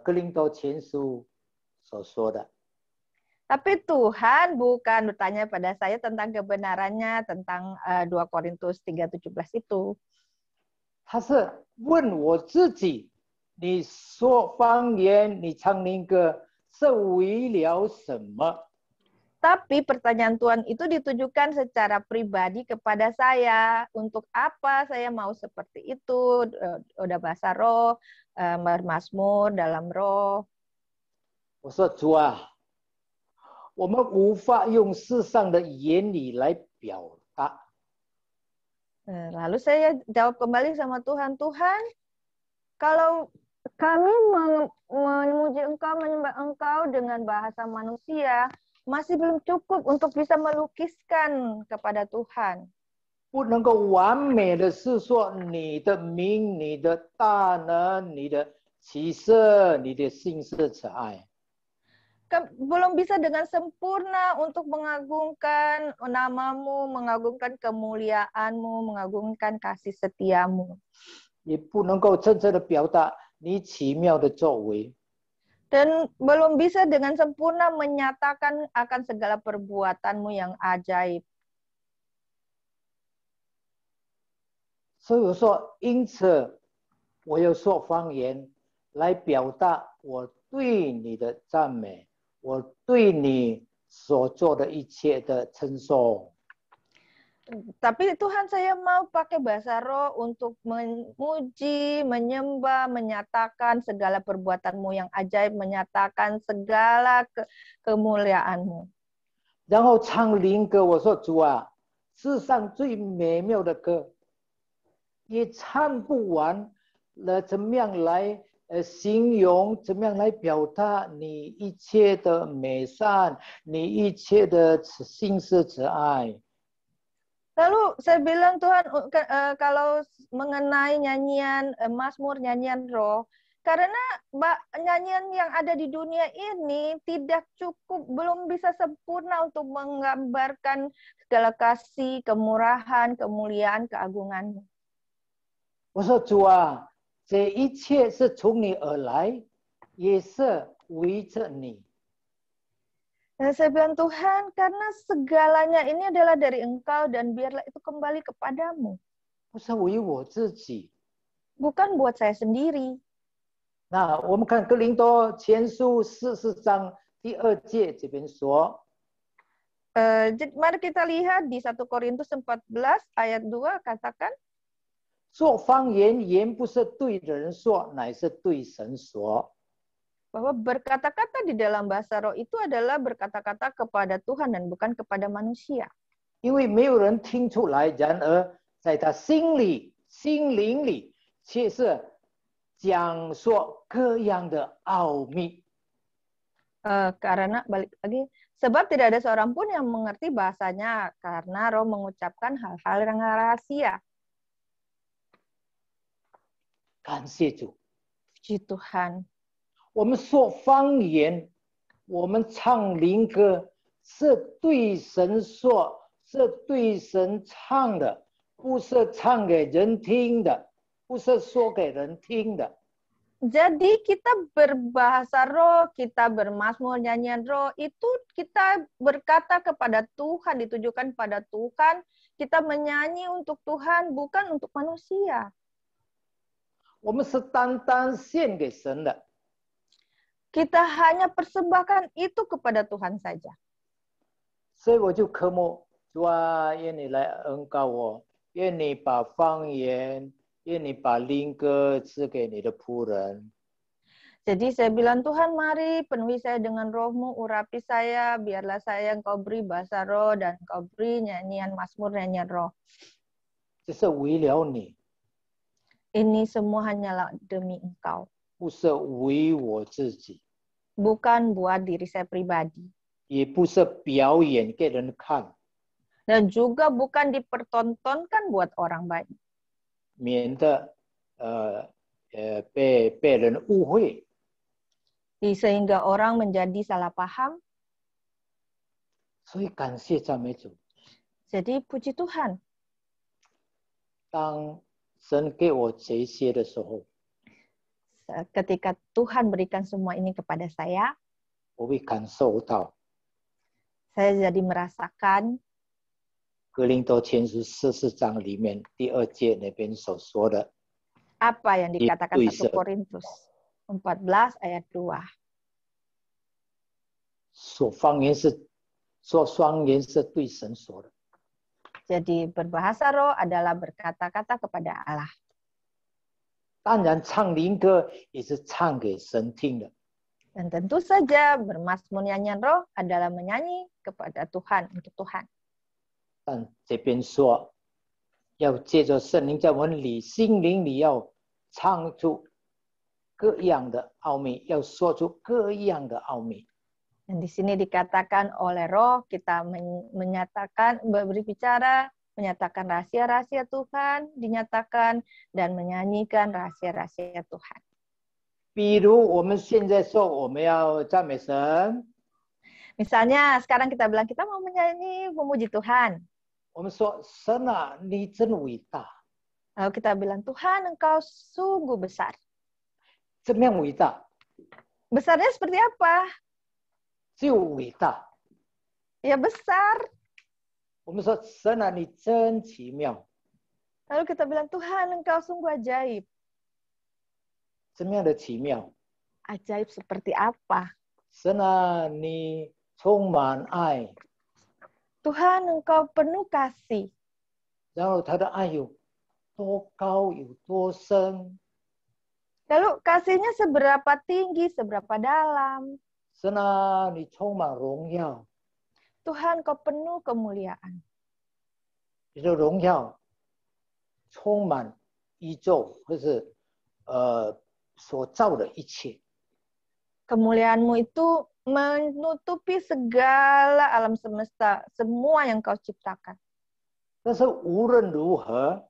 哥林多前书所说的。 Tapi Tuhan bukan bertanya pada saya tentang kebenarannya tentang 2 Korintus 3:17 itu. 他是问我自己，你说方言，你唱灵歌是为了什么？ Tapi pertanyaan Tuhan itu ditujukan secara pribadi kepada saya. Untuk apa saya mau seperti itu? Udah bahasa roh, bermazmur dalam roh. 我说主啊，我们无法用世上的言语来表达。 Lalu saya jawab kembali sama Tuhan, Tuhan, kalau kami memuji Engkau, menyembah Engkau dengan bahasa manusia, masih belum cukup untuk bisa melukiskan kepada Tuhan. 不能够完美的是说你的名、你的大能、你的启示、你的信实慈爱。 Belum bisa dengan sempurna untuk mengagungkan namamu, mengagungkan kemuliaanmu, mengagungkan kasih setiamu. 也不能够真正的表达你奇妙的作为。 Dan belum bisa dengan sempurna menyatakan akan segala perbuatanmu yang ajaib. 所以我说，因此我要说方言来表达我对你的赞美，我对你所做的一切的称颂。 Tapi Tuhan, saya mau pakai bahasa roh untuk memuji, menyembah, menyatakan segala perbuatanmu yang ajaib, menyatakan segala kemuliaanmu. 然后唱灵歌，我说主啊，世上最美妙的歌，也唱不完了，怎么样来形容，怎么样来表达你一切的美善，你一切的信实慈爱。 Lalu saya bilang, Tuhan, kalau mengenai nyanyian Mazmur, nyanyian roh, karena nyanyian yang ada di dunia ini tidak cukup, belum bisa sempurna untuk menggambarkan segala kasih, kemurahan, kemuliaan, keagungan-Mu. 我说主啊，这一切是从你而来，也是围着你。 Dan saya bilang, Tuhan, karena segalanya ini adalah dari Engkau dan biarlah itu kembali kepadamu. 不是为我自己。 Bukan buat saya sendiri. 那我们看哥林多前书44章第2节这边说， Mari kita lihat di 1 Korintus 14 ayat 2 katakan, 说方言言不是对人说，乃是对神说。 bahwa berkata-kata di dalam bahasa roh itu adalah berkata-kata kepada Tuhan dan bukan kepada manusia. 因为没有人听出来，然而在他心里、心灵里却是讲说各样的奥秘。 Karena balik lagi, sebab tidak ada seorang pun yang mengerti bahasanya karena roh mengucapkan hal-hal yang rahasia. 感谢主， Puji Tuhan. 我们说方言，我们唱灵歌，是对神说，是对神唱的，不是唱给人听的，不是说给人听的。 Jadi kita berbahasa roh, kita bermazmur, nyanyian roh, itu kita berkata kepada Tuhan, ditujukan pada Tuhan, kita menyanyi untuk Tuhan, bukan untuk manusia. 我们是单单献给神的。 Kita hanya persembahkan itu kepada Tuhan saja. 所以我就渴慕主啊，愿你来恩膏我，愿你把方言，愿你把灵歌赐给你的仆人。 Jadi saya bilang, Tuhan mari penuhi saya dengan roh-Mu, urapi saya, biarlah saya Engkau beri bahasa roh dan Engkau beri nyanyian mazmur, nyanyian roh. 这是为了你， Ini semua hanyalah demi Engkau, 不是为我自己， bukan buat diri saya pribadi. 也不是表演给人看， Dan juga bukan dipertontonkan buat orang banyak. 免得被人误会。Sehingga orang menjadi salah paham. 所以感谢赞美主。 Jadi puji Tuhan, 当神给我这些的时候， ketika Tuhan berikan semua ini kepada saya, 我会感受到 saya jadi merasakan 哥林多前书14章里面第2节那边所说的， apa yang dikatakan Itu 1 Korintus 14 ayat 2. 说方言是说方言是对神说的， Jadi berbahasa roh adalah berkata-kata kepada Allah. 当然唱灵歌也是唱给神听的。 Dan tentu saja bermazmur nyanyian roh adalah menyanyi kepada Tuhan, untuk Tuhan. 但这边说，要借着圣灵在我们里心灵里要唱出各样的奥秘，要说出各样的奥秘。 Dan di sini dikatakan oleh roh kita menyatakan, berbicara, menyatakan rahasia-rahasia Tuhan, dinyatakan dan menyanyikan rahasia-rahasia Tuhan. 比如我们现在说我们要赞美神， Misalnya sekarang kita bilang kita mau menyanyi memuji Tuhan. 我们说神啊，你真伟大， Lalu kita bilang Tuhan engkau sungguh besar. 怎么样伟大？ Besarnya seperti apa? 就伟大。 Ya besar. 我们说神啊，你真奇妙， Lalu kita bilang Tuhan engkau sungguh ajaib. 怎么样的奇妙？ Ajaib seperti apa? 神啊，你充满爱， Tuhan engkau penuh kasih. 然后他的爱有多高，有多深？ Lalu kasihnya seberapa tinggi, seberapa dalam. 神啊，你充满荣耀， Tuhan kau penuh kemuliaan. 你的荣耀充满宇宙，或是所造的一切。 Kemuliaanmu itu menutupi segala alam semesta, semua yang kau ciptakan. 但是无论如何，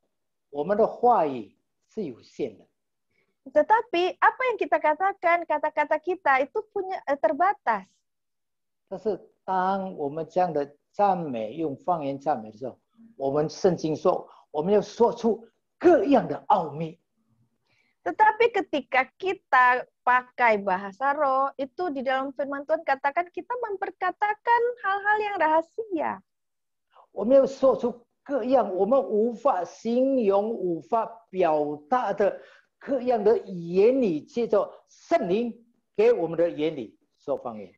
我们的话语是有限的。 Tetapi apa yang kita katakan, kata-kata kita itu punya terbatas. 但是当我们这样的赞美用方言赞美的时候，我们圣经说，我们要说出各样的奥秘。 Tetapi ketika kita pakai bahasa roh, itu di dalam firman Tuhan katakan kita memperkatakan hal-hal yang rahasia. 我们要说出各样我们无法形容、无法表达的各样的言语，借着圣灵给我们的言语说方言。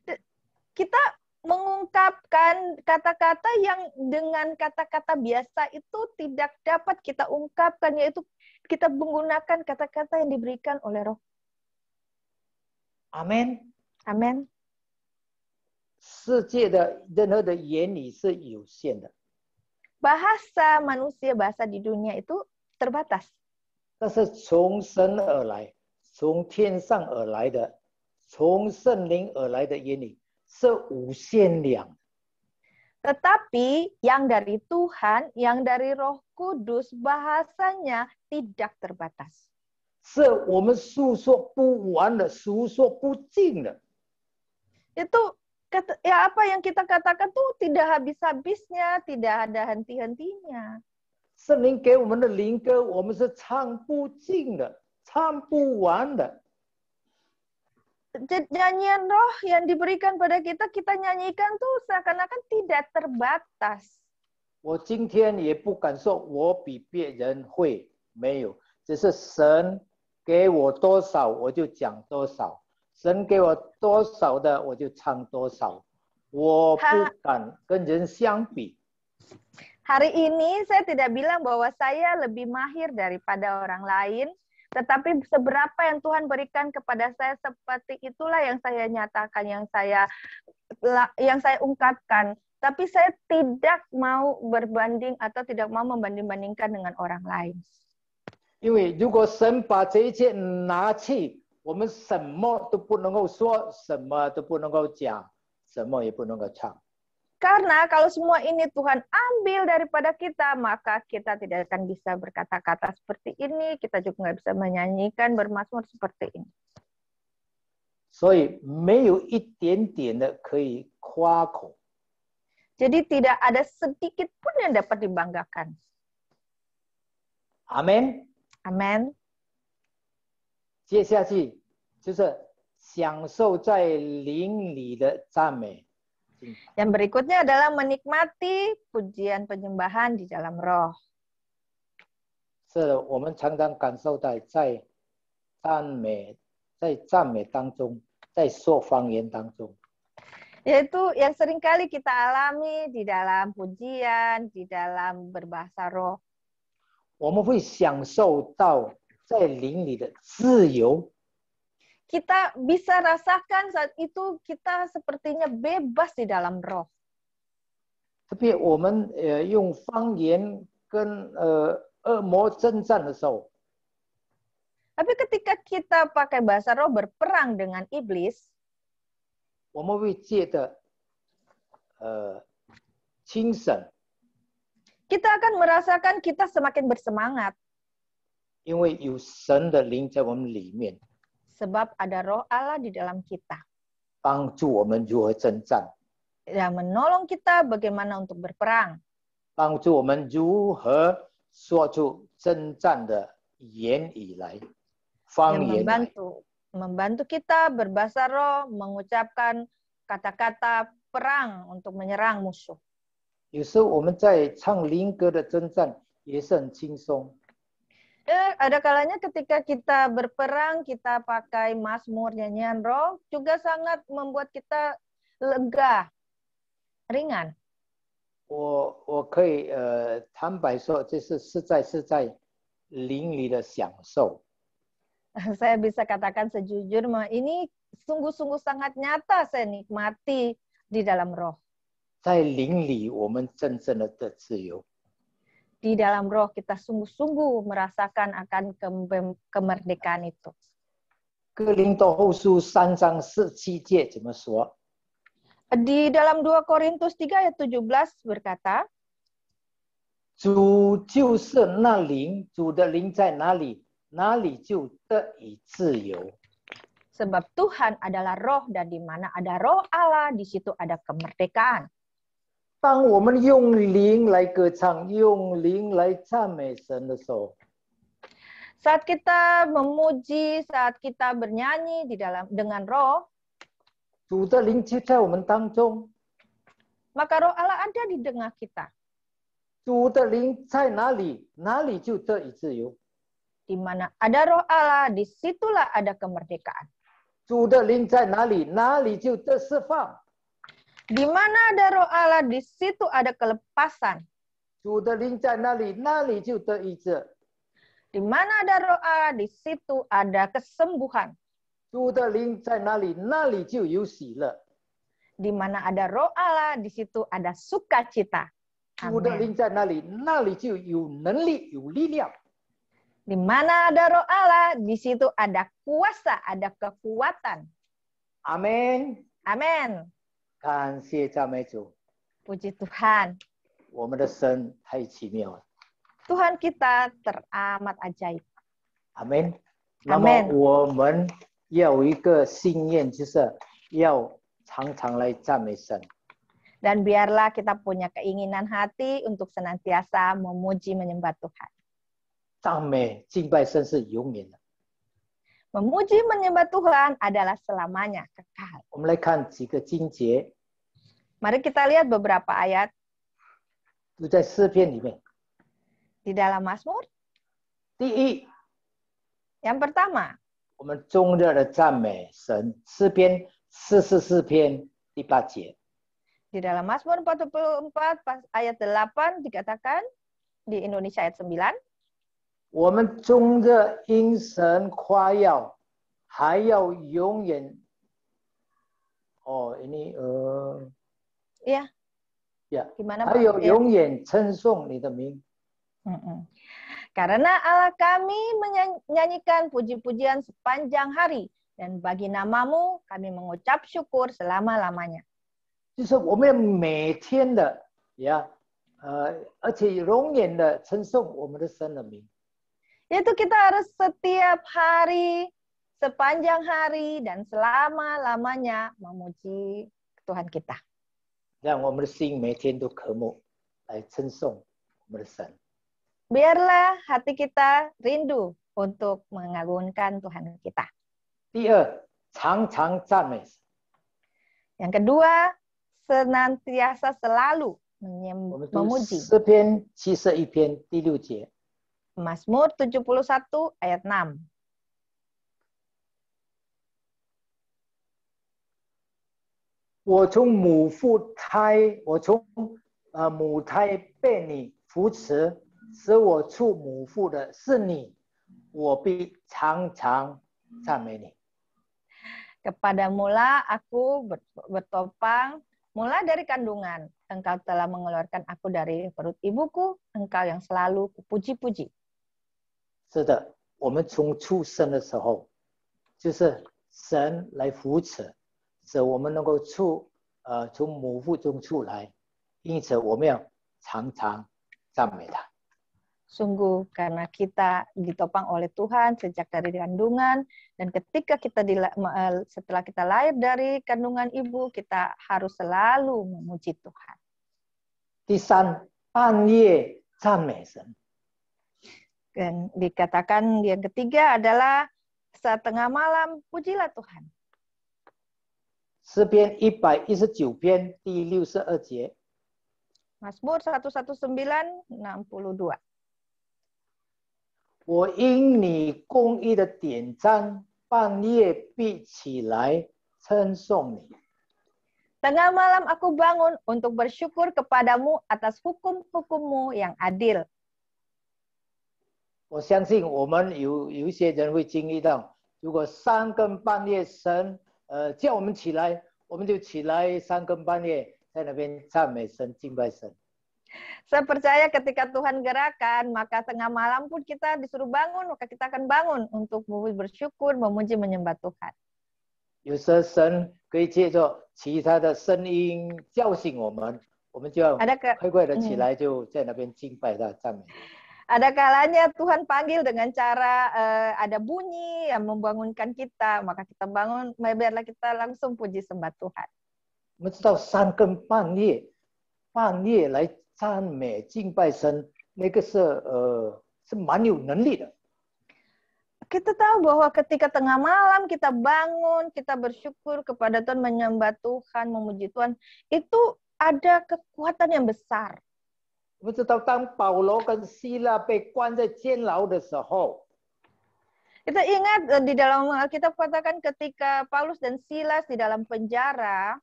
Kita mengungkapkan kata-kata yang dengan kata-kata biasa itu tidak dapat kita ungkapkan, yaitu kita menggunakan kata-kata yang diberikan oleh roh. 阿门。 Amin. 世界的任何的言语是有限的， Bahasa manusia, bahasa di dunia itu terbatas. 但是从神而来、从天上而来的、从圣灵而来的言语是无限量。 Tetapi yang dari Tuhan, yang dari Roh Kudus, bahasanya tidak terbatas. 是我们诉说不完的、诉说不尽的。 Itu ya apa yang kita katakan tuh tidak habis-habisnya, tidak ada henti-hentinya. 圣灵给我们的灵歌，我们是唱不尽的、唱不完的。 Nyanyian roh yang diberikan pada kita, kita nyanyikan tuh seakan-akan tidak terbatas. 我今天也不敢说我比别人会，没有，只是神给我多少我就讲多少，神给我多少的我就唱多少，我不敢跟人相比。 Hari ini saya tidak bilang bahwa saya lebih mahir daripada orang lain, tetapi seberapa yang Tuhan berikan kepada saya seperti itulah yang saya nyatakan, yang saya ungkapkan. Tapi saya tidak mau berbanding atau tidak mau membanding-bandingkan dengan orang lain. 因为如果神把这一切拿去，我们什么都不能够说，什么都不能够讲，什么也不能够唱。 Karena kalau semua ini Tuhan ambil daripada kita, maka kita tidak akan bisa berkata-kata seperti ini, kita juga nggak bisa menyanyikan, bermazmur seperti ini. 所以没有一点点的可以夸口。 Jadi tidak ada sedikit pun yang dapat dibanggakan. 阿门。 Amin. 接下去就是享受在灵里的赞美。 Yang berikutnya adalah menikmati pujian penyembahan di dalam roh. 是我们常常感受到在赞美当中，在说方言当中。 Yaitu yang seringkali kita alami di dalam pujian, di dalam berbahasa roh. 我们会享受到在灵里的自由。 Kita bisa rasakan saat itu kita sepertinya bebas di dalam roh. 特别我们用方言跟恶魔征战的时候， Tapi ketika kita pakai bahasa roh berperang dengan iblis, 我们会借着清醒， kita akan merasakan kita semakin bersemangat. 因为有神的灵在我们里面， Sebab ada roh Allah di dalam kita. 帮助我们如何征战， Yang menolong kita bagaimana untuk berperang. 帮助我们如何说出征战的言语来，方 Yang 言来。 membantu kita berbahasa roh, mengucapkan kata-kata perang untuk menyerang musuh. 有时候我们在唱灵歌的征战也是很轻松， Ada kalanya ketika kita berperang, kita pakai mazmur, nyanyian roh, juga sangat membuat kita lega, ringan. 我可以坦白说，这是在灵里的享受。 Saya bisa katakan sejujurnya bahwa ini sungguh-sungguh sangat nyata saya nikmati di dalam roh. 在灵里，我们真正的自由。 Di dalam roh kita sungguh-sungguh merasakan akan kemerdekaan itu. 哥林多后书3章17节怎么说？ Di dalam 2 Korintus 3 ayat 17 berkata, 主就是那灵，主的灵在哪里，哪里就得以自由。 sebab Tuhan adalah roh dan di mana ada roh Allah, di situ ada kemerdekaan. 当我们用灵来歌唱，用灵来赞美神的时候， Saat kita memuji, saat kita bernyanyi dengan roh, 主的灵就在我们当中。 maka roh Allah ada di tengah kita. 主的灵在哪里，哪里就得以自由。 Di mana ada roh Allah, disitulah ada kemerdekaan. 主的灵在哪里，哪里就得释放。 Di mana ada roh Allah, di situ ada kelepasan. 主的灵在哪里，哪里就得医治。 Di mana ada roh Allah, di situ ada kesembuhan. 主的灵在哪里，那里就有喜乐。 Di mana ada roh Allah, di situ ada sukacita. 主的 Amin. 灵在哪里，那里就有能力，有力量。 Di mana ada roh Allah, di situ ada kuasa, ada kekuatan. 阿门。 Amin. 感谢赞美主， Puji Tuhan. 我们的神太奇妙了。 Tuhan kita teramat ajaib. 阿门。那么 Amen. 我们要有一个信念，就是要常常来赞美神。 Dan biarlah kita punya keinginan hati untuk senantiasa memuji menyembah Tuhan. 赞美敬拜神是永远的。 Memuji menyembah Tuhan adalah selamanya, kekal. 我们来看几个经节， Mari kita lihat beberapa ayat 都在诗篇里面。 di dalam Mazmur. 第一， Yang pertama, 我们终日的赞美神，诗篇44篇第8节。 di dalam Mazmur 44 ayat 8 dikatakan, di Indonesia ayat 9, 我们终日因神夸耀，还要永远。ini ya, ya， gimana 还有 Pak? Ya. 永远称颂你的名。 Karena Allah kami menyanyikan puji-pujian sepanjang hari, dan bagi namamu kami mengucap syukur selama-lamanya. 就是我们要每天的而且永远的称颂我们的神的名。 Yaitu kita harus setiap hari sepanjang hari dan selama-lamanya memuji Tuhan kita. 让我们的心每天都渴慕来称颂我们的神。 Biarlah hati kita rindu untuk mengagungkan Tuhan kita. 第二，常常赞美神。 Yang kedua, senantiasa selalu 我们读 memuji. 诗篇71篇第6节。 Mazmur 71 ayat 6. 我从母胎被你扶持，使我出母腹的是你，我必常常赞美你。 Kepada mula aku bertopang, mulai dari kandungan. Engkau telah mengeluarkan aku dari perut ibuku, engkau yang selalu kupuji-puji. 是的，我们从出生的时候，就是神来扶持，使我们能够从母腹中出来，因此我们要常常赞美他。 Sungguh karena kita ditopang oleh Tuhan sejak dari kandungan, dan ketika kita setelah kita lahir dari kandungan ibu, kita harus selalu memuji Tuhan. 第三，半夜赞美神。 Dan dikatakan yang ketiga adalah saat tengah malam, pujilah Tuhan. 诗篇119篇第62节。 Mazmur 119:62. 我因你公义的典章，半夜必起来称颂你。 Tengah malam aku bangun untuk bersyukur kepadamu atas hukum-hukummu yang adil. 我相信我们有一些人会经历到，如果3更半夜神叫我们起来，我们就起来3更半夜在那边赞美神、敬拜神。 Saya percaya ketika Tuhan gerakan, maka tengah malam pun kita disuruh bangun, maka kita akan bangun untuk bersyukur, memuji, menyembah Tuhan. 有时候神可以借着其他的声音叫醒我们，我们就要快快的起来，就在那边敬拜他、赞美。 Ada kalanya Tuhan panggil dengan cara ada bunyi yang membangunkan kita, maka kita bangun, biarlah kita langsung puji sembah Tuhan. 我们知道3更半夜来赞美敬拜神，那个是蛮有能力的。 Kita tahu bahwa ketika tengah malam kita bangun, kita bersyukur kepada Tuhan, menyembah Tuhan, memuji Tuhan, itu ada kekuatan yang besar. 我们知道，当保罗跟希腊被关在监牢的时候， Kita ingat di dalam Alkitab katakan ketika Paulus dan Silas di dalam penjara,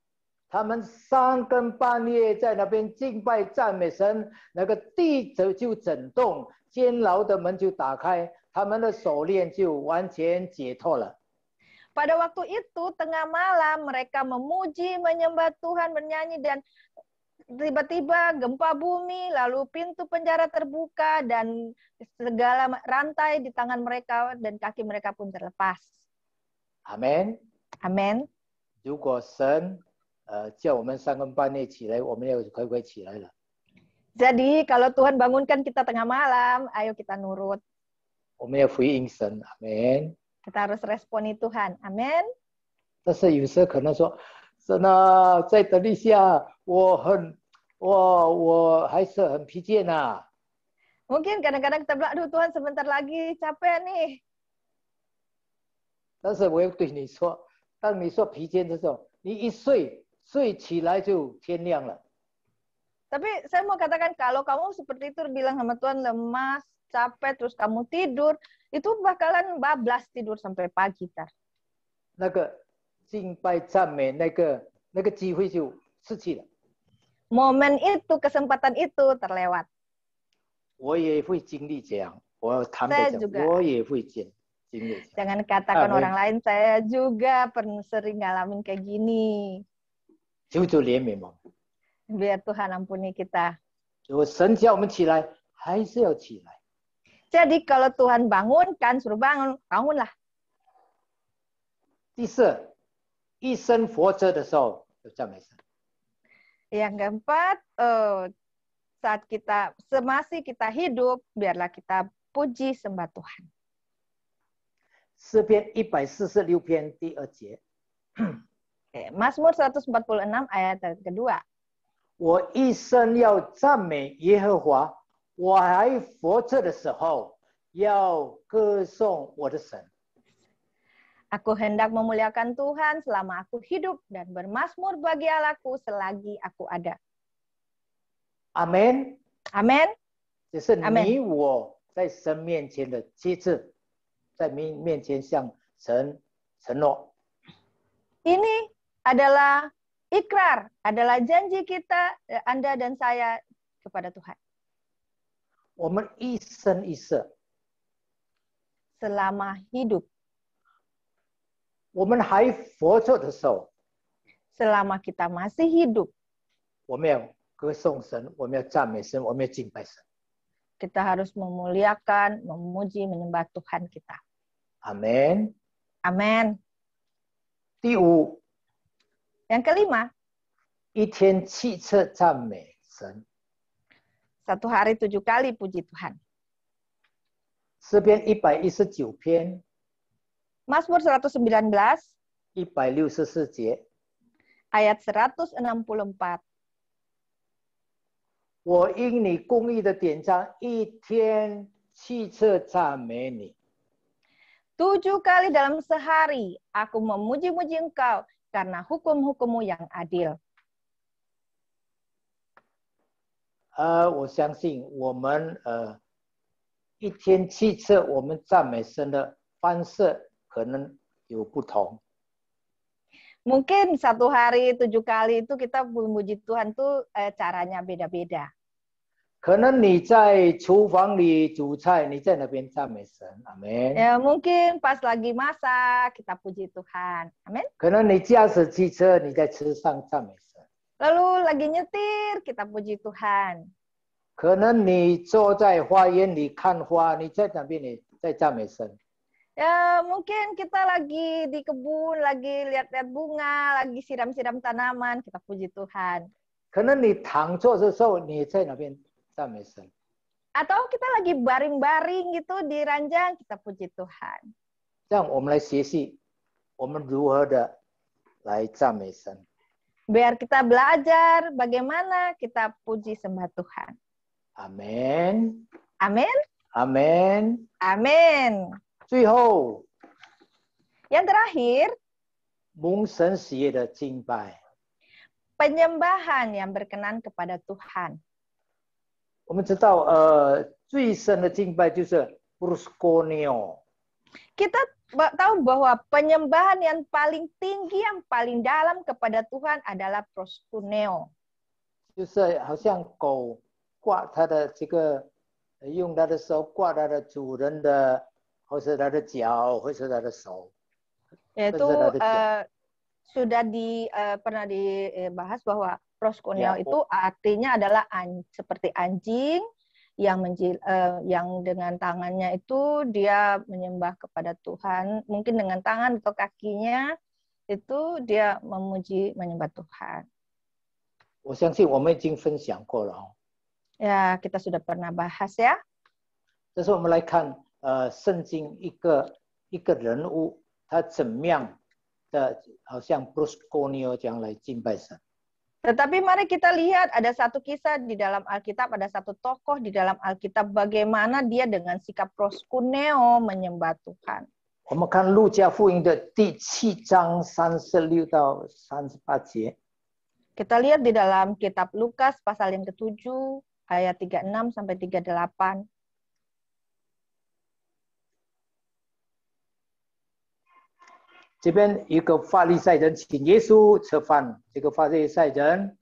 他们3更半夜在那边敬拜赞美神，那个地就震动，监牢的门就打开，他们的锁链就完全解脱了。 pada waktu itu tengah malam mereka memuji, menyembah Tuhan, bernyanyi, dan tiba-tiba gempa bumi, lalu pintu penjara terbuka dan segala rantai di tangan mereka dan kaki mereka pun terlepas. 阿门。 Amin. 如果神叫我们3更半夜起来，我们要快快起来了。 Jadi kalau Tuhan bangunkan kita tengah malam, ayo kita nurut. 我们要回应神，阿门。 Kita harus responi Tuhan. Amin. 但是有时候可能说，神啊，再等一下，我还是很疲倦啊。 Mungkin kadang-kadang kita bilang, aduh Tuhan sebentar lagi capek nih. 但是我要对你说，当你说疲倦的时候，你一睡起来就天亮了。 Tapi saya mau katakan kalau kamu seperti itu bilang sama Tuhan lemas, capek, terus kamu tidur, itu bakalan bablas tidur sampai pagi tar. 那个敬拜赞美那个机会就失去了。 Momen itu, kesempatan itu terlewat. 我也会经历这样，我坦白讲，我也会经历。 Jangan katakan orang lain, saya juga pernah sering ngalamin kayak gini. 求主怜悯我们。 Biar Tuhan ampuni kita. 如果神叫我们起来，还是要起来。 Jadi kalau Tuhan bangunkan, suruh bangun, bangunlah. 第四，一生活着的时候就赞美神。 Yang keempat, saat semasa kita hidup, biarlah kita puji sembah Tuhan. 诗篇146篇第2节。 Mazmur 146 ayat kedua. 我一生要赞美耶和华，我还活着的时候要歌颂我的神。 Aku hendak memuliakan Tuhan selama aku hidup dan bermazmur bagi Allahku selagi aku ada. Amen。 Amin。 这是你我在神面前的机制，在面前向神承诺。 Ini adalah ikrar, adalah janji kita, Anda dan saya kepada Tuhan. 我们一生一世， Selama hidup, 我们还活着的时候， selama kita masih hidup, 我们要歌颂神，我们要赞美神，我们要敬拜神。 kita harus memuliakan, memuji, menyembah Tuhan kita. Amen。 Amin. 第5， Yang kelima, 一天7次赞美神。 1 hari 7 kali puji Tuhan. 诗篇119篇 Mazmur 119 164节， ayat 164. 我因你公义的典章，一天7次赞美你。 7 kali dalam sehari aku memuji-muji Engkau karena hukum-hukum-Mu yang adil. 我相信我们一天7次我们赞美神的方式可能有不同。 Mungkin 1 hari 7 kali itu kita memuji Tuhan tuh caranya beda-beda. 可能你在厨房里煮菜，你在那边赞美神，阿门。 Ya, mungkin pas lagi masak kita puji Tuhan. Amin. 可能你驾驶汽车，你在车上赞美神。 Lalu lagi nyetir kita puji Tuhan. 可能你坐在花园里看花，你在那边你在赞美神。 Ya, mungkin kita lagi di kebun, lagi lihat-lihat bunga, lagi siram-siram tanaman, kita puji Tuhan. 可能你躺坐的时候，你在那边赞美神。 Atau kita lagi baring-baring gitu di ranjang, kita puji Tuhan. 这样我们来学习，我们如何的来赞美神。 Biar kita belajar bagaimana kita puji sembah Tuhan. 阿门， Amin. 阿门。 Amin. 最后， Yang terakhir, 蒙神喜悦的敬拜。 penyembahan yang berkenan kepada Tuhan. 我们知道，最深的敬拜就是 proskuneo。 Kita tahu bahwa penyembahan yang paling tinggi, yang paling dalam kepada Tuhan adalah proskuneo. 就是好像狗挂它的这个，用它的手挂它的主人的，或是它的脚，或是它的手。 Yaitu sudah pernah dibahas bahwa proskuneo itu artinya adalah seperti anjing yang dengan tangannya itu dia menyembah kepada Tuhan, mungkin dengan tangan atau kakinya itu dia memuji menyembah Tuhan. 我相信我们已经分享过了哦。 Ya, kita sudah pernah bahas ya. 但是我们来看，圣经一个人物，他怎么样的，好像 proskuneo 这样来敬拜神。 Tetapi mari kita lihat ada satu kisah di dalam Alkitab, ada satu tokoh di dalam Alkitab bagaimana dia dengan sikap proskuneo menyembah Tuhan. 我们看路加福音的第7章36到38节。 Kita lihat di dalam kitab Lukas pasal yang ke-7 ayat 36 sampai 38. 这边一个法利赛人请耶稣吃饭，这个法利赛人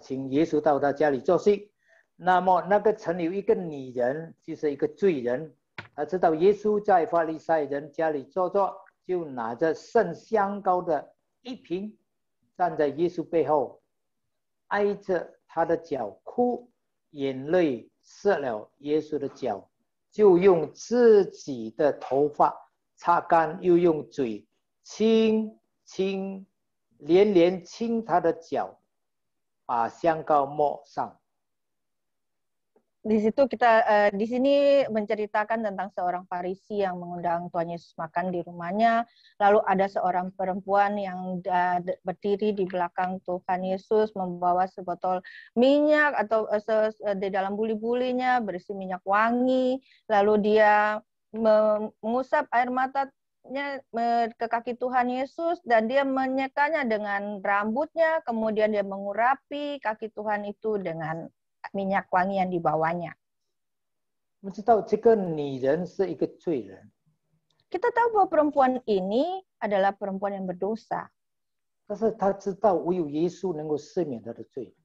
请耶稣到他家里坐席。那么那个城有一个女人，就是一个罪人，她知道耶稣在法利赛人家里坐着，就拿着圣香膏的一瓶，站在耶稣背后，挨着他的脚哭，眼泪湿了耶稣的脚，就用自己的头发擦干，又用嘴连连亲他的脚，把香膏抹上。Di situ di sini menceritakan tentang seorang Farisi yang mengundang Tuhan Yesus makan di rumahnya. Lalu ada seorang perempuan yang berdiri di belakang Tuhan Yesus membawa sebotol minyak atau di dalam buli-bulinya berisi minyak wangi. Lalu dia mengusap air matanya ke kaki Tuhan Yesus dan dia menyekanya dengan rambutnya. Kemudian dia mengurapi kaki Tuhan itu dengan minyak wangi yang dibawanya. 我们知道这个女人是一个罪人， Kita tahu bahwa perempuan ini adalah perempuan yang berdosa. 但是她知道唯有耶稣能够赦免她的罪。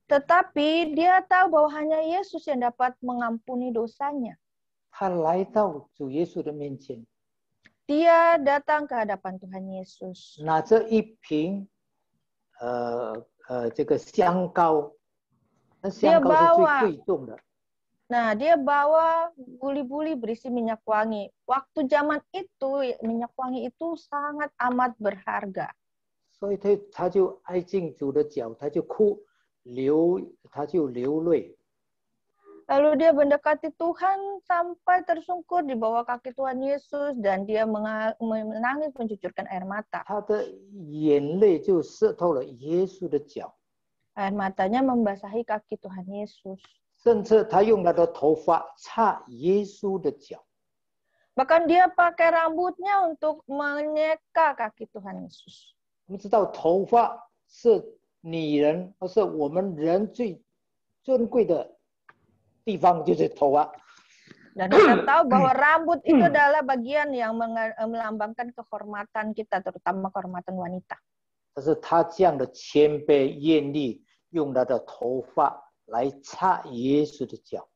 Tetapi dia tahu bahwa hanya Yesus yang dapat mengampuni dosanya. 她来到主耶稣的面前， Dia datang ke hadapan Tuhan Yesus. 拿着一瓶这个香膏，那香膏是最贵重的。 Nah, dia bawa buli-buli berisi minyak wangi. Waktu zaman itu, minyak wangi itu sangat amat berharga. 所以他就挨近主的脚，他就流泪。 Lalu dia mendekati Tuhan sampai tersungkur di bawah kaki Tuhan Yesus dan dia menangis mencucurkan air mata. 他的眼泪就渗透了耶稣的脚， Air matanya membasahi kaki Tuhan Yesus. 甚至他用他的头发擦耶稣的脚。 Bahkan dia pakai rambutnya untuk menyeka kaki Tuhan Yesus. 我们知道头发是女人，或是我们人最尊贵的地方，就是头发。 Dan kita tahu bahwa rambut itu adalah bagian yang melambangkan kehormatan kita, terutama kehormatan wanita. 但是他这样的谦卑愿力，用他的头发来擦耶稣的脚。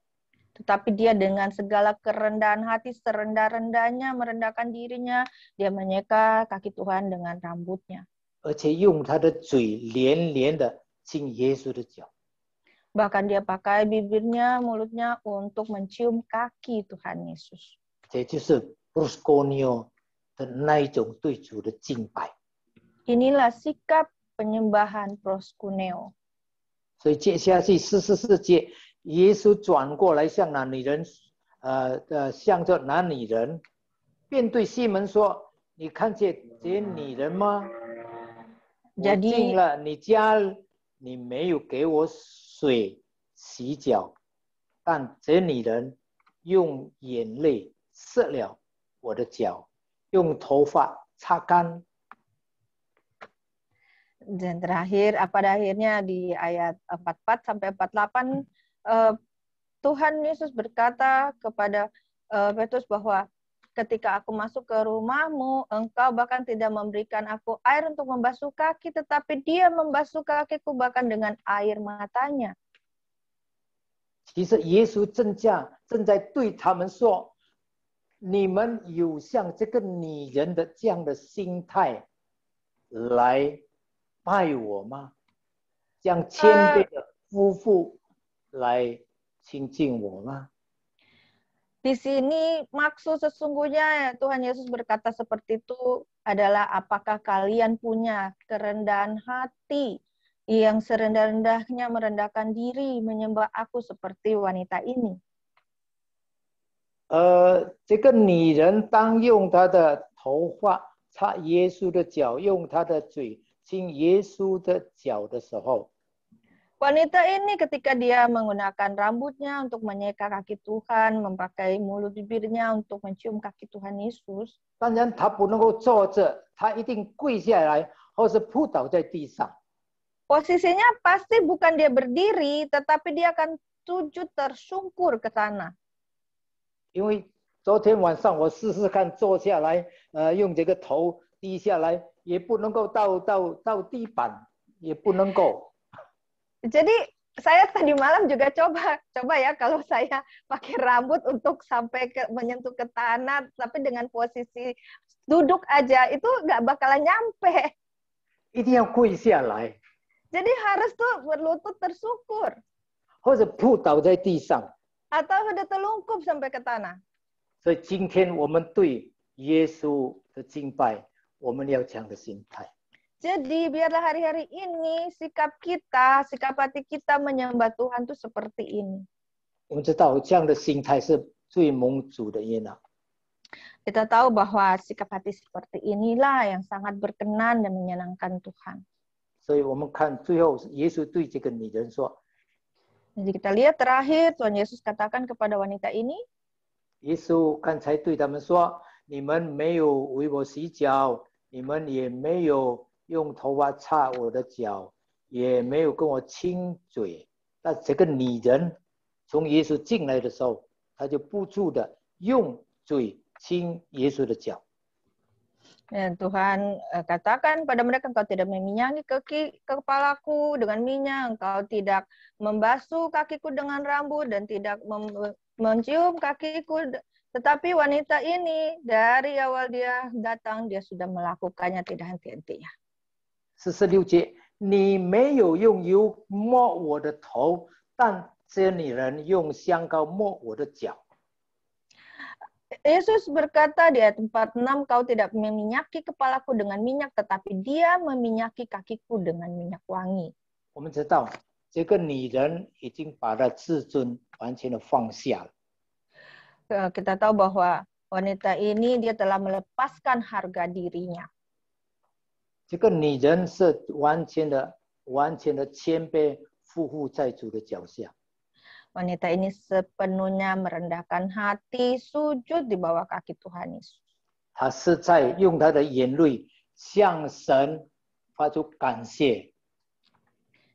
Tetapi dia dengan segala kerendahan hati, serendah-rendahnya merendahkan dirinya, dia menyeka kaki Tuhan dengan rambutnya. 而且用他的嘴连连的亲耶稣的脚。 Bahkan dia pakai bibirnya, mulutnya untuk mencium kaki Tuhan Yesus. 这就是 proskuneo 的那一种对主的敬拜。 Inilah sikap penyembahan proskuneo. 所以接下去44节，耶稣转过来向那女人，向着那女人，便对西门说：“你看见这女人吗？我进了你家，你没有给我水洗脚，但这女人用眼泪湿了我的脚，用头发擦干。” Dan terakhir, pada akhirnya di ayat 44 sampai 48, Tuhan Yesus berkata kepada Petrus bahwa ketika aku masuk ke rumahmu, engkau bahkan tidak memberikan aku air untuk membasuh kaki, tetapi dia membasuh kakiku bahkan dengan air matanya. 其实耶稣正在对他们说：“你们有像这个女人的这样的心态来拜我吗？这样谦卑的夫妇来亲近我吗？” Di sini maksud sesungguhnya Tuhan Yesus berkata seperti itu adalah apakah kalian punya kerendahan hati yang serendah-rendahnya merendahkan diri menyembah aku seperti wanita ini. 这个女人当用她的头发擦耶稣的脚，用她的嘴亲耶稣的脚的时候， Wanita ini ketika dia menggunakan rambutnya untuk menyeka kaki Tuhan, memakai mulut bibirnya untuk mencium kaki Tuhan Yesus. 当然她不能够坐着，她一定跪下来，或是扑倒在地上。 Posisinya pasti bukan dia berdiri, tetapi dia akan sujud tersungkur ke tanah. 因为昨天晚上我试试看坐下来，用这个头低下来，也不能够到地板，也不能够。 Jadi saya tadi malam juga coba ya kalau saya pakai rambut untuk sampai menyentuh ke tanah, tapi dengan posisi duduk aja itu nggak bakalan nyampe. 一定要跪下来， Jadi harus tuh berlutut tersungkur 或者扑倒在地上。 atau udah telungkup sampai ke tanah. 所以今天我们对耶稣的敬拜，我们要这样的心态。 Jadi biarlah hari-hari ini sikap hati kita menyembah Tuhan tuh seperti ini. 我们知道这样的心态是最蒙主的悦纳。 Kita tahu bahwa sikap hati seperti inilah yang sangat berkenan dan menyenangkan Tuhan. 所以我们看最后耶稣对这个女人说， Jadi kita lihat terakhir Tuhan Yesus katakan kepada wanita ini, 耶稣刚才对他们说，你们没有为我洗脚，你们也没有用头发擦我的脚，也没有跟我亲嘴。但这个女人从耶稣进来的时候，她就不住的用嘴亲耶稣的脚。 Dan Tuhan katakan pada mereka, engkau tidak meminyangi kepalaku dengan minyak, engkau tidak membasuh kakiku dengan rambut dan tidak mencium kakiku. Tetapi wanita ini dari awal dia datang, dia sudah melakukannya tidak henti-hentinya. 46节，你没有用油抹我的头，但这女人用香膏抹我的脚。 Yesus berkata di ayat 46, kau tidak meminyaki kepalaku dengan minyak, tetapi dia meminyaki kakiku dengan minyak wangi. 我们知道，这个女人已经把她自尊完全的放下了。 Kita tahu bahwa wanita ini dia telah melepaskan harga dirinya. 这个女人是完全的谦卑，匍匐在主的脚下。 Wanita ini sepenuhnya merendahkan hati, sujud di bawah kaki Tuhan Yesus. 她是在用她的眼泪向神发出感谢。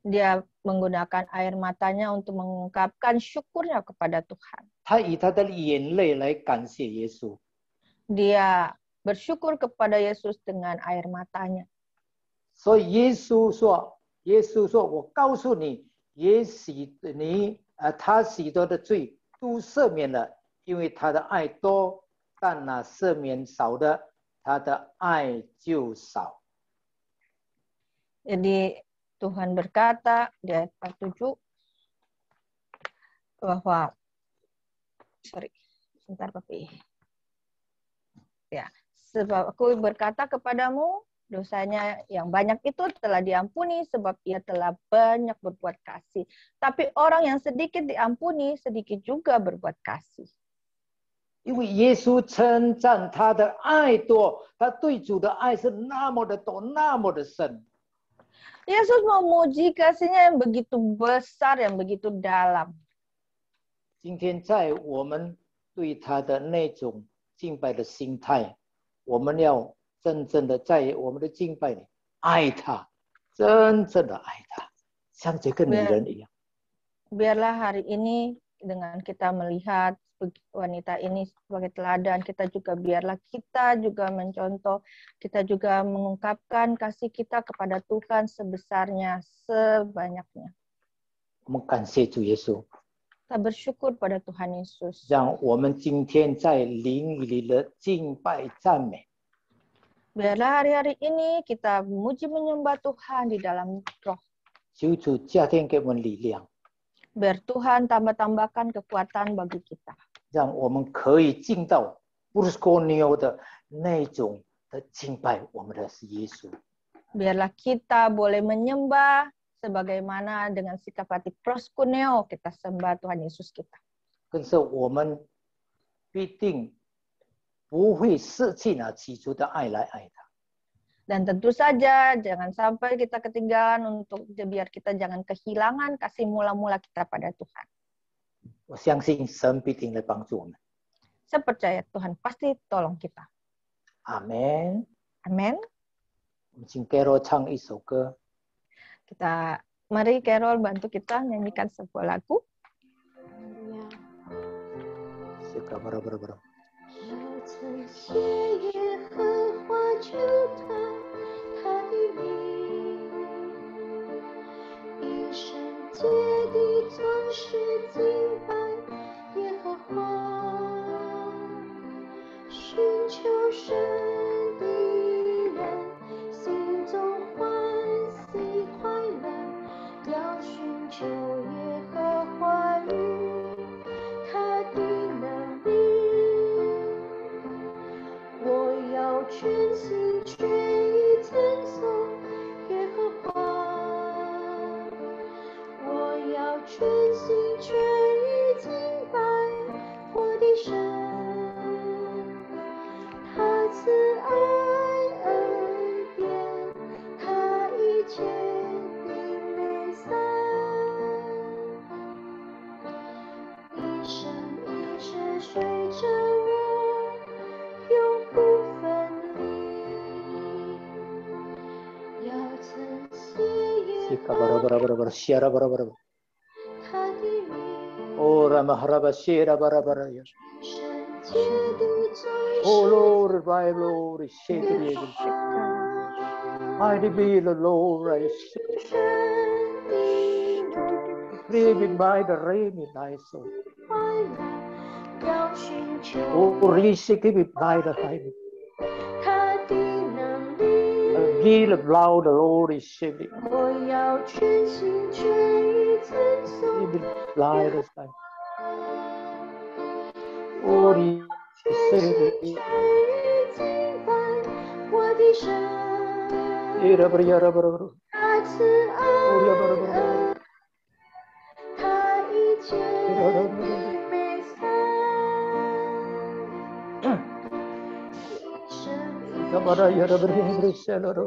Dia menggunakan air matanya untuk mengungkapkan syukurnya kepada Tuhan. 她以她的眼泪来感谢耶稣。 Dia bersyukur kepada Yesus dengan air matanya. 所以耶稣说，我告诉你，他许多的罪都赦免了，因为他的爱多，但那赦免少的，他的爱就少。 Jadi Tuhan berkata di ayat 47 bahwa sebab aku berkata kepadamu, dosanya yang banyak itu telah diampuni sebab ia telah banyak berbuat kasih. Tapi orang yang sedikit diampuni, sedikit juga berbuat kasih. 因为耶稣称赞他的爱多，他对主的爱是那么的多，那么的深。 Yesus memuji kasihnya yang begitu besar, yang begitu dalam. 今天在我们对他的那种敬拜的心态，我们要 真正的在我们的敬拜里爱他，真正的爱他，像这个女人一样。 Biarlah hari ini dengan kita melihat wanita ini sebagai teladan, kita juga biarlah kita juga mencontoh, kita juga mengungkapkan kasih kita kepada Tuhan sebesarnya, sebanyaknya. 我们感谢主耶稣， Kita bersyukur pada Tuhan Yesus. 让我们今天在灵里的敬拜赞美。 Biarlah hari-hari ini kita memuji menyembah Tuhan di dalam roh. 求主加添给我们力量， Biar Tuhan tambah-tambahkan kekuatan bagi kita. 让我们可以进到不是公牛的那种的敬拜我们的是耶稣。 Biarlah kita boleh menyembah sebagaimana dengan sikap hati proskuneo kita sembah Tuhan Yesus kita. 更是我们必定 不会失去那起初的爱来爱他。 Dan tentu saja jangan sampai kita ketinggalan untuk biar kita jangan kehilangan kasih mula-mula kita pada Tuhan. 我相信神必定来帮助我们。 Saya percaya Tuhan pasti tolong kita. 阿门。 Amin. 我们请 Carol 唱一首歌。 Mari Carol bantu kita nyanyikan sebuah lagu. 是个巴拉巴拉巴拉。 曾谢耶和华求他的名，一生竭地总是敬拜耶和华，寻求神的人心中欢喜快乐，要寻求耶和华与他的能力。 我要全心全意称颂耶和华，我要全心全意敬 Shika bara bara bara bara shira bara bara. 他的名 Oh Rama Haraba shira bara bara ya. 圣洁的尊 Oh 神 Lord, my Lord, shake it. I be the Lord, I shake. 神的怒 Pray with my the rain in thy soul. 快来要寻求 Oh, reshake it with thy the high. 他的能力， Be the loud, the Lord is shaking. 我要全心全意称颂 Be the light the sky. Oh, he 全 said 心 it. 全意敬拜我的神， Yara bara yara bara bara. 他慈 Oh, yara bara bara 爱 bara.，他一切 Yara bara bara 的 bara. 美善，一生一 Yara bara 世 yara bara bara shela bara.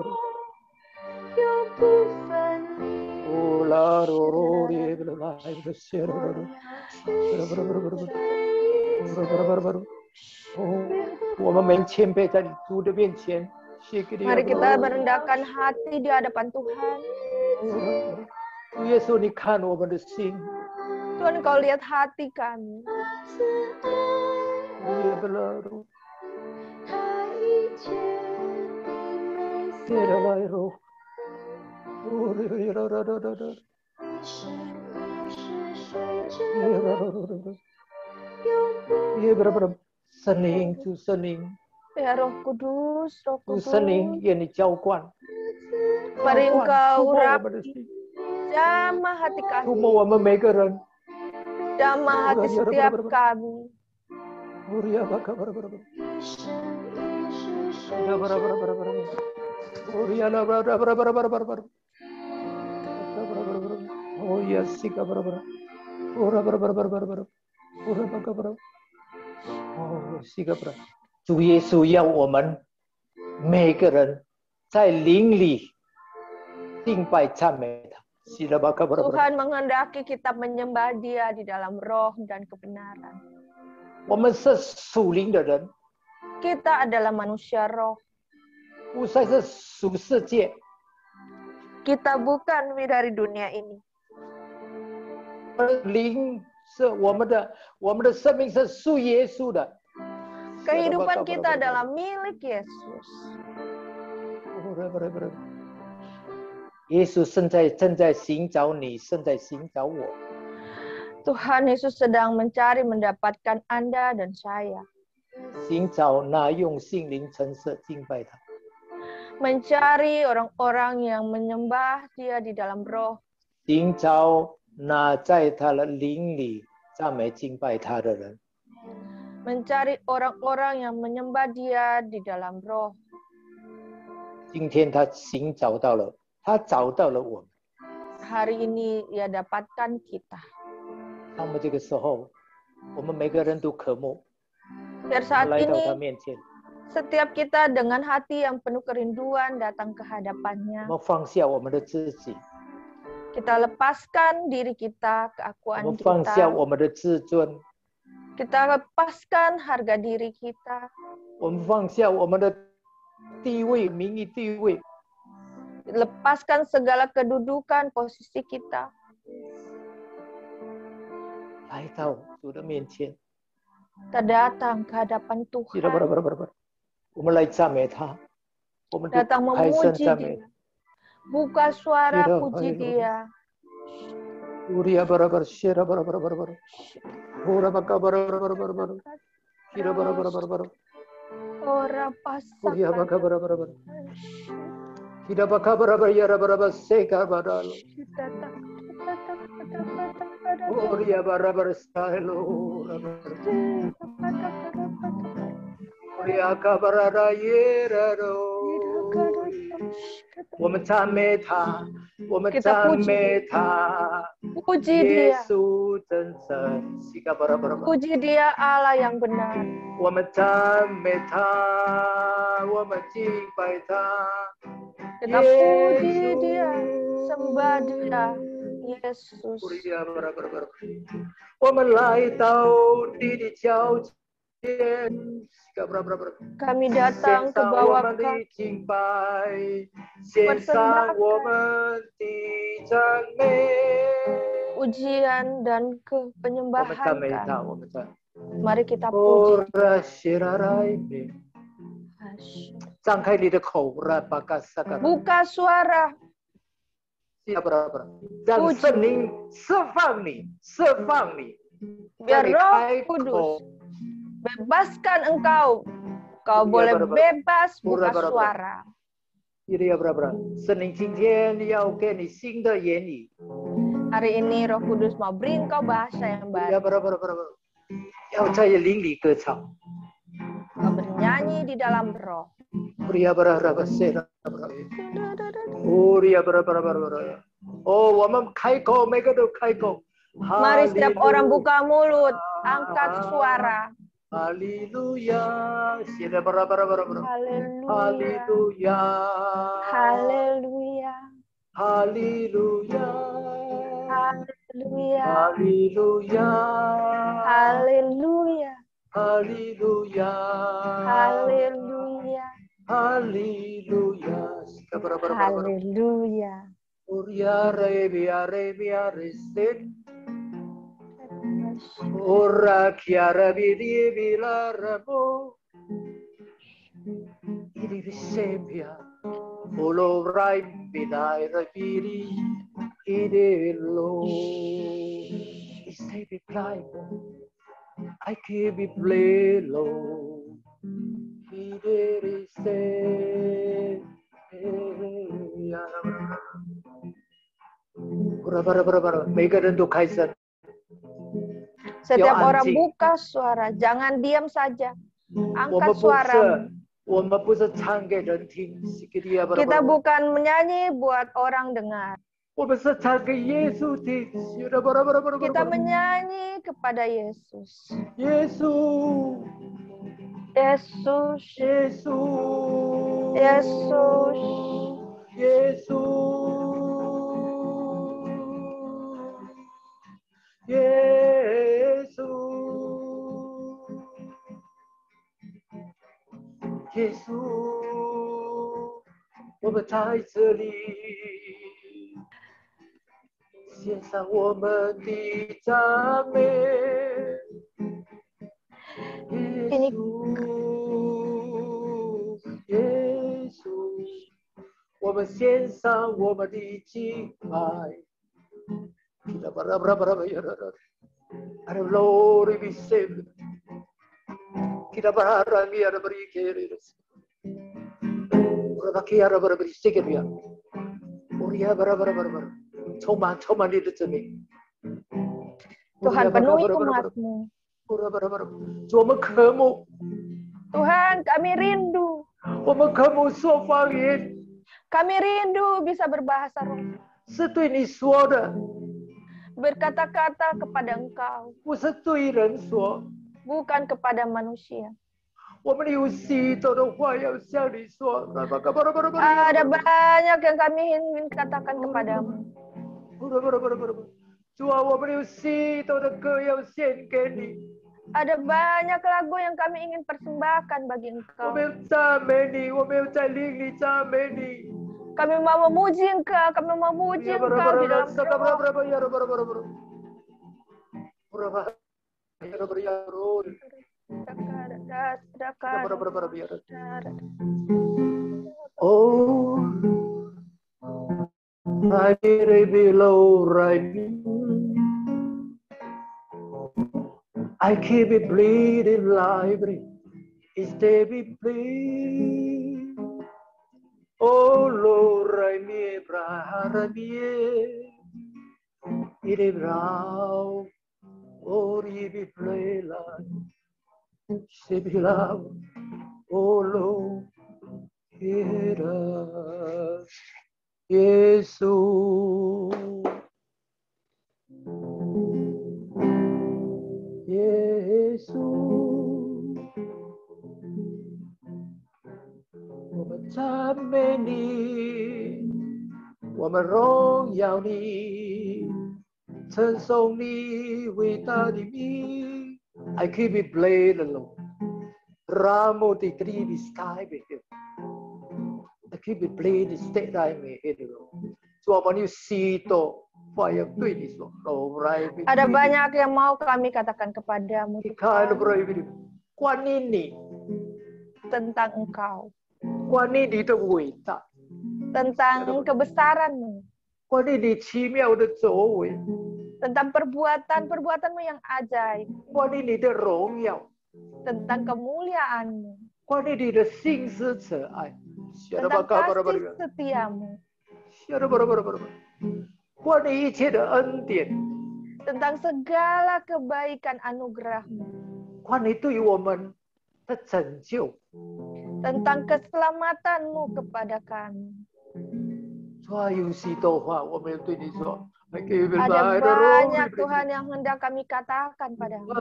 永不分离。 Oh, la ro ro ye the light the shela 我 bara. 要 Bara 全 bara 心 bara bara bara. 全意 Bara bara bara bara. Oh, 我们没谦卑在主的面前。Shake it Mari kita bara. merendahkan hati di hadapan Tuhan. 主耶稣，你看我们的心， Tuhan, Engkau lihat hati kami. 慈爱，耶不拉罗，他一切的美善，耶拉来罗，哦耶拉拉拉拉拉，一生一世随着耶拉拉拉拉，永不耶不拉不拉，圣灵，主圣灵， Ya Roh Kudus, Roh 主圣灵， Kudus. 愿你浇灌， Mari 浇灌， Engkau 触摸我 urapi 们的心， jamah hati 触 kami. 摸我们每个人。 Jamah hati setiap kami. 哦耶巴卡巴拉巴拉巴拉，一生一世随耶巴拉巴拉巴拉巴拉，哦耶拉巴拉巴拉巴拉巴拉巴拉巴拉，哦耶西卡巴拉巴拉，哦拉巴拉巴拉巴拉巴拉巴拉，哦拉巴卡巴拉，哦西卡巴拉。主耶稣要我们每个人在灵里敬拜赞美他。 Tuhan menghendaki kita menyembah Dia di dalam roh dan kebenaran. 我们是属灵的人， Kita adalah manusia roh. 不再是属世界。 Kita bukan dari dunia ini. 灵是我们的生命是属耶稣的。 Kehidupan kita adalah milik Yesus. 耶稣正在寻找你，正在寻找我。 Tuhan Yesus sedang mencari mendapatkan Anda dan saya. 寻找那用心灵诚实敬拜他。 Mencari orang-orang yang menyembah Dia di dalam roh. 寻找那在他的灵里赞美敬拜他的人。 Mencari orang-orang yang menyembah Dia di dalam roh. 今天他寻找到了，他找到了我们。 Hari ini Ia dapatkan kita. 那么这个时候，我们每个人都渴慕 Biar saat 来到他 ini 面前， setiap kita dengan hati yang penuh kerinduan datang ke hadapannya. 我们放下我们的自己， Kita lepaskan diri kita, 我 keakuan 们放下 kita. 我们的自尊， Kita lepaskan harga diri kita. 我们放下我们的地位、名义地位， Lepaskan segala kedudukan, posisi kita. 来到主的面前。 Kita datang ke hadapan 是的， Tuhan. 我们来赞美他，我们就 Datang 开声 memuji 赞美 Dia. Buka suara Tidak, puji ayo. Dia. Uria bara, shira bara, ura baka bara, shira bara, Ora uria baka pasak. bara, shira baka bara, yara bara, seka bara, uria bara, style, uria kabara, yera, 我们赞美他，我们赞美他， Puji 耶 Dia. 稣真神，西嘎巴拉巴拉巴拉。 Puji Dia Allah yang benar. 我们赞美他，我们敬拜他。 Kita puji Dia, sembah Dia, Yesus. 我们来到你的脚 Kami datang ke bawah ujian dan ke penyembahan kami. Mari kita puji. Buka suara. Biar Roh Kudus bebaskan engkau. Kau boleh bebas buka suara. Hari ini Roh Kudus mau beri engkau bahasa yang baru. Kau bernyanyi di dalam Roh. Mari setiap orang buka mulut, angkat suara. Haleluya. Haleluya. Haleluya. Haleluya. Haleluya. Haleluya. Haleluya. Haleluya. Haleluya. Haleluya. Haleluya. Uria rebia rebia reset. Ora chiara vidi vilaramo. Iri visempia. Olo rai vidai rapiri. Idelo. Istay biplay. I keep it play low. Idere se. Mereka tentu kaisan. Setiap orang buka suara, jangan diam saja. Angkat suara. Kita bukan menyanyi buat orang dengar. Kita menyanyi kepada Yesus. Yesus. Yesus. Yesus. Yesus. Yesus. Yesus. Yesus. 我们在这里献上我们的赞美。耶稣，耶稣，我们献上我们的敬拜。Ada glory be saved. Kita berharap dia ada beri kiriris. Berapa kira beri sedikit ya. Uria berapa. Coman di dalam. Tuhan penuhi umat-Mu. Cuma kamu. Tuhan, kami rindu. Kami rindu bisa berbahasa roh. Berkata-kata kepada Engkau. Bukan kepada manusia. Ada banyak yang kami ingin katakan kepadamu. Ada banyak lagu yang kami ingin persembahkan bagi Engkau. Kami mau memuji Engkau, kami mau memuji Engkau di dalam roh. Oh, right below, right. I keep it bleeding lively. Is there be bleed? Oh Lord, I me braharamie. It is now, or ye be play like. She be love, oh Lord, hear us, Jesus. Yesus, 我们赞美你，我们荣耀你，称颂你伟大的名。I keep it playing alone. Ramo di kribi sky begitu. Kribi blade state rai begitu. Cuma ni sito fire tuh so no rai. Ada banyak yang mau kami katakan kepadamu Ikan Tuhan, berai begitu. Kuan ini, tentang Engkau, kuan ini itu wita. tentang kebesaran-Mu, Kuan ini cimiao de zoe. tentang perbuatan-perbuatan-Mu yang ajaib, Kuan ini de rongyao. tentang kemuliaan-Mu, 关于你的心思慈爱， tentang kasih setiamu, 关于一切的恩典， tentang segala kebaikan anugerah-Mu, 关于对我们的拯救， tentang keselamatan-Mu kepada kami. 抓有许多话，我们要对你说。 Ada banyak Tuhan yang hendak kami katakan padamu.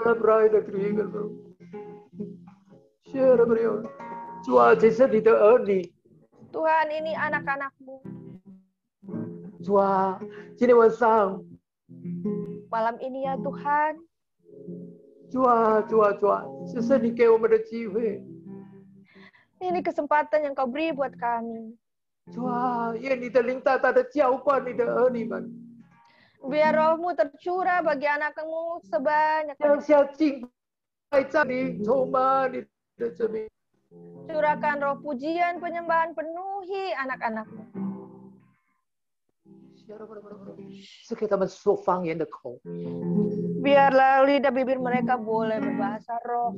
Tuhan, ini anak-anak-Mu. Malam ini ya Tuhan. Ini kesempatan yang Kau beri buat kami. Biar Roh-Mu tercurah bagi anak-Mu sebanyak-banyaknya. Curahkan roh pujian, penyembahan, penuhi anak-anak-Mu. Biarlah lidah bibir mereka boleh berbahasa roh.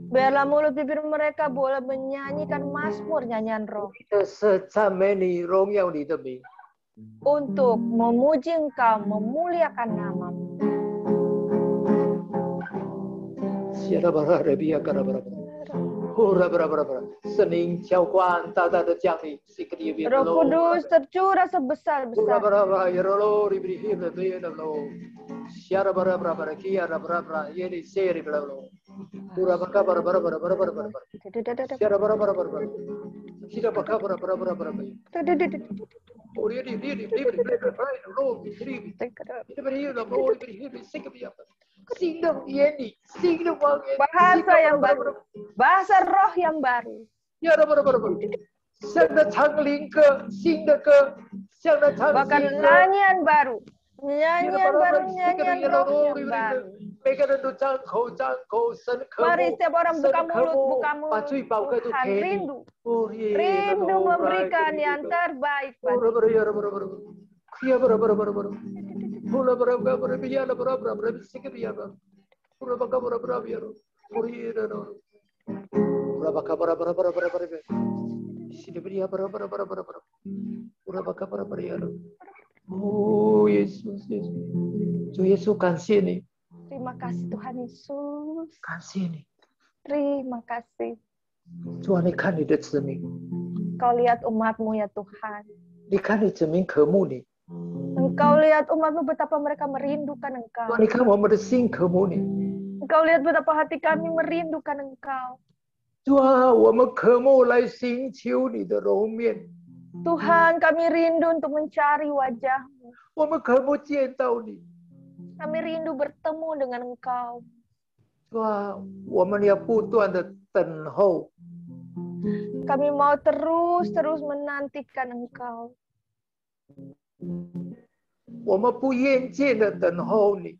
Biarlah mulut bibir mereka boleh menyanyikan mazmur nyanyian roh. Untuk memuji Engkau, memuliakan nama-Mu. Roh Kudus tercurah sebesar-besar. Bahasa yang baru, bahasa roh yang baru. Bahkan nyanyian baru, nyanyian baru, nyanyian roh yang baru. Mari setiap orang buka mulut, Tuhan rindu. Rindu memberikan yang terbaik Oh Yesus, Yesus kasih nih. Terima kasih Tuhan Yesus. Kasih nih. Terima kasih. Tuhan, 你看你的子民。 Kau lihat umat-Mu ya Tuhan. 你看你子民渴慕你。 Engkau lihat umat-Mu betapa mereka merindukan Engkau. 你看我们的心渴慕你。 Engkau lihat betapa hati kami merindukan Engkau. 主啊，我们渴慕来寻求你的容面。 Tuhan, kami rindu untuk mencari wajah-Mu. 我们渴慕见到你。 Kami rindu bertemu dengan Engkau. 主啊，我们要不断的等候。 Kami mau terus menantikan Engkau. 我们不厌倦的等候你。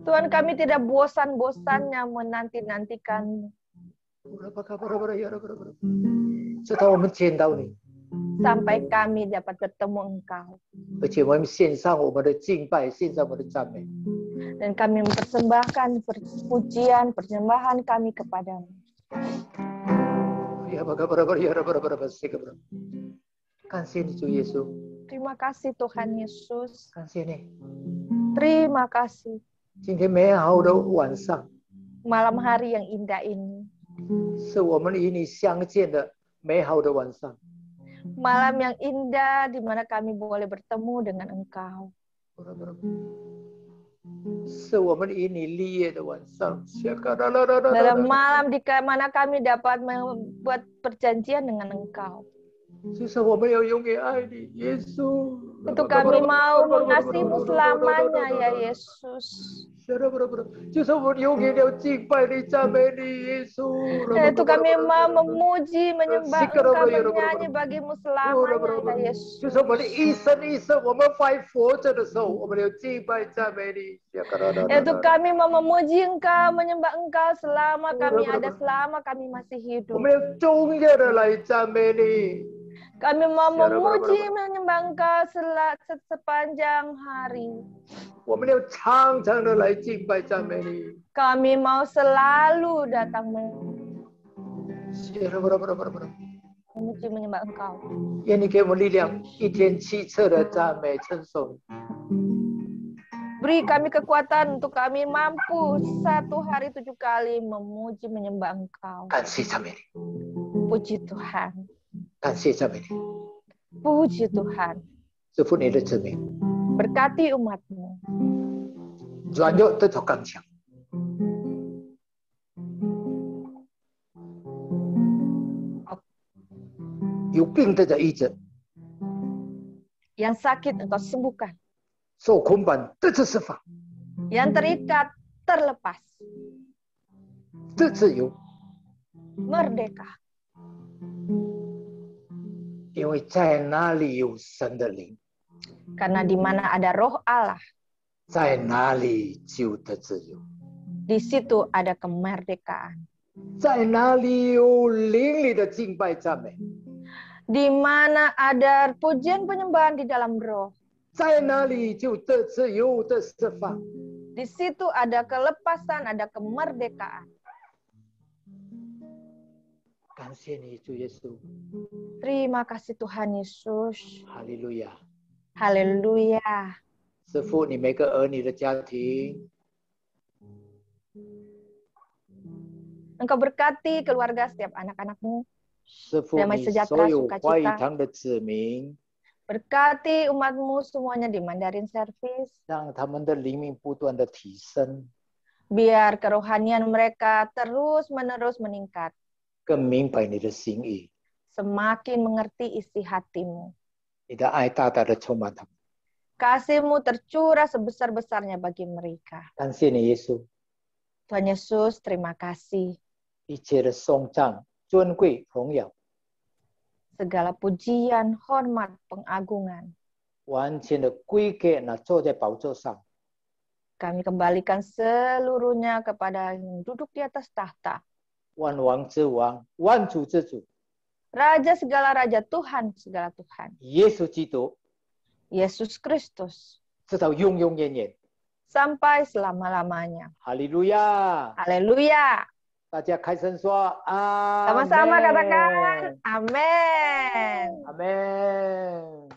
Tuhan, kami tidak bosan-bosannya menanti-nantikan-Mu. 直到我们见到你。 Sampai kami dapat bertemu Engkau. 而且我们献上我们的敬拜，献上我们的赞美。 Dan kami mempersembahkan pujian, persembahan kami kepadamu. 感谢你，主耶稣。 Terima kasih Tuhan Yesus. 感谢你。 Terima kasih. 今天美好的晚上， Malam hari yang indah ini. 是我们与你相见的美好的晚上。 Malam yang indah di mana kami boleh bertemu dengan Engkau. 是我们与你立业的晚上。 Dalam malam di mana kami dapat membuat perjanjian dengan Engkau. 就是我们要永远爱你，耶稣。 Untuk kami mau mengasihimu selamanya, ya Yesus. 就是我们永远要敬拜你、赞美你，耶稣。 Itu kami mau memuji, menyembah Engkau, bernyanyi bagimu selamanya, ya Yesus. 就是我们的一生一生，我们还活着的时候，我们要敬拜、赞美你。 Itu kami mau memuji Engkau, menyembah Engkau selama kami ada, selama kami masih 我 hidup. 们要终夜的来赞美你。 Kami mau memuji, menyembah Engkau sepanjang hari. 我们要常常的来敬拜、赞美你。 Kami mau selalu datang memuji, menyembah Engkau. 愿你给我们力量，一天7次的赞美称颂。 Beri kami kekuatan untuk kami mampu 1 hari 7 kali memuji, menyembah Engkau. 感谢赞美你， Puji Tuhan. 感谢赞美你， Puji Tuhan. 祝福你的子民， Berkati umat-Mu. 软弱得着刚强， 有病得着医治， Yang sakit Engkau sembuhkan. 受捆绑得着释放， Yang terikat terlepas. 得自由。 Merdeka. 因为在哪里有神的灵， Karena di mana ada roh Allah, 在哪里就得自由， di situ ada kemerdekaan. 在哪里有灵里的敬拜赞美， Di mana ada pujian penyembahan di dalam roh, 在哪里就得自由的释放。 di situ ada kelepasan, ada kemerdekaan. 感谢你，主耶稣， Terima kasih Tuhan Yesus. 哈利路亚！ Haleluya. 师父，你每个儿女的家庭， Engkau berkati keluarga setiap anak-anak-Mu. 师父， damai 你 sejahtera, 所有 sukacita. 华语堂的子民， Berkati umat-Mu semuanya di Mandarin Service. 让他们的灵命不断的提升， Biar kerohanian mereka terus-menerus meningkat. 更明白你的心意， Semakin mengerti isi hati-Mu. 你的爱大大的充满他们。 Kasih-Mu tercurah sebesar-besarnya bagi mereka. 感谢你，耶稣， Tuhan Yesus, terima kasih. 一切的颂赞、尊贵、荣耀， Segala pujian, hormat, pengagungan. 完全的归给那坐在宝座上， Kami kembalikan seluruhnya kepada yang duduk di atas tahta. 万王之王、万主之主， Raja segala raja, Tuhan segala Tuhan. 耶稣基督， Yesus Kristus. 直到永永远远。 Sampai selama-lamanya. 哈利路亚！ Haleluya. 大家开声说阿 Sama-sama 门 katakan, amin. 阿门。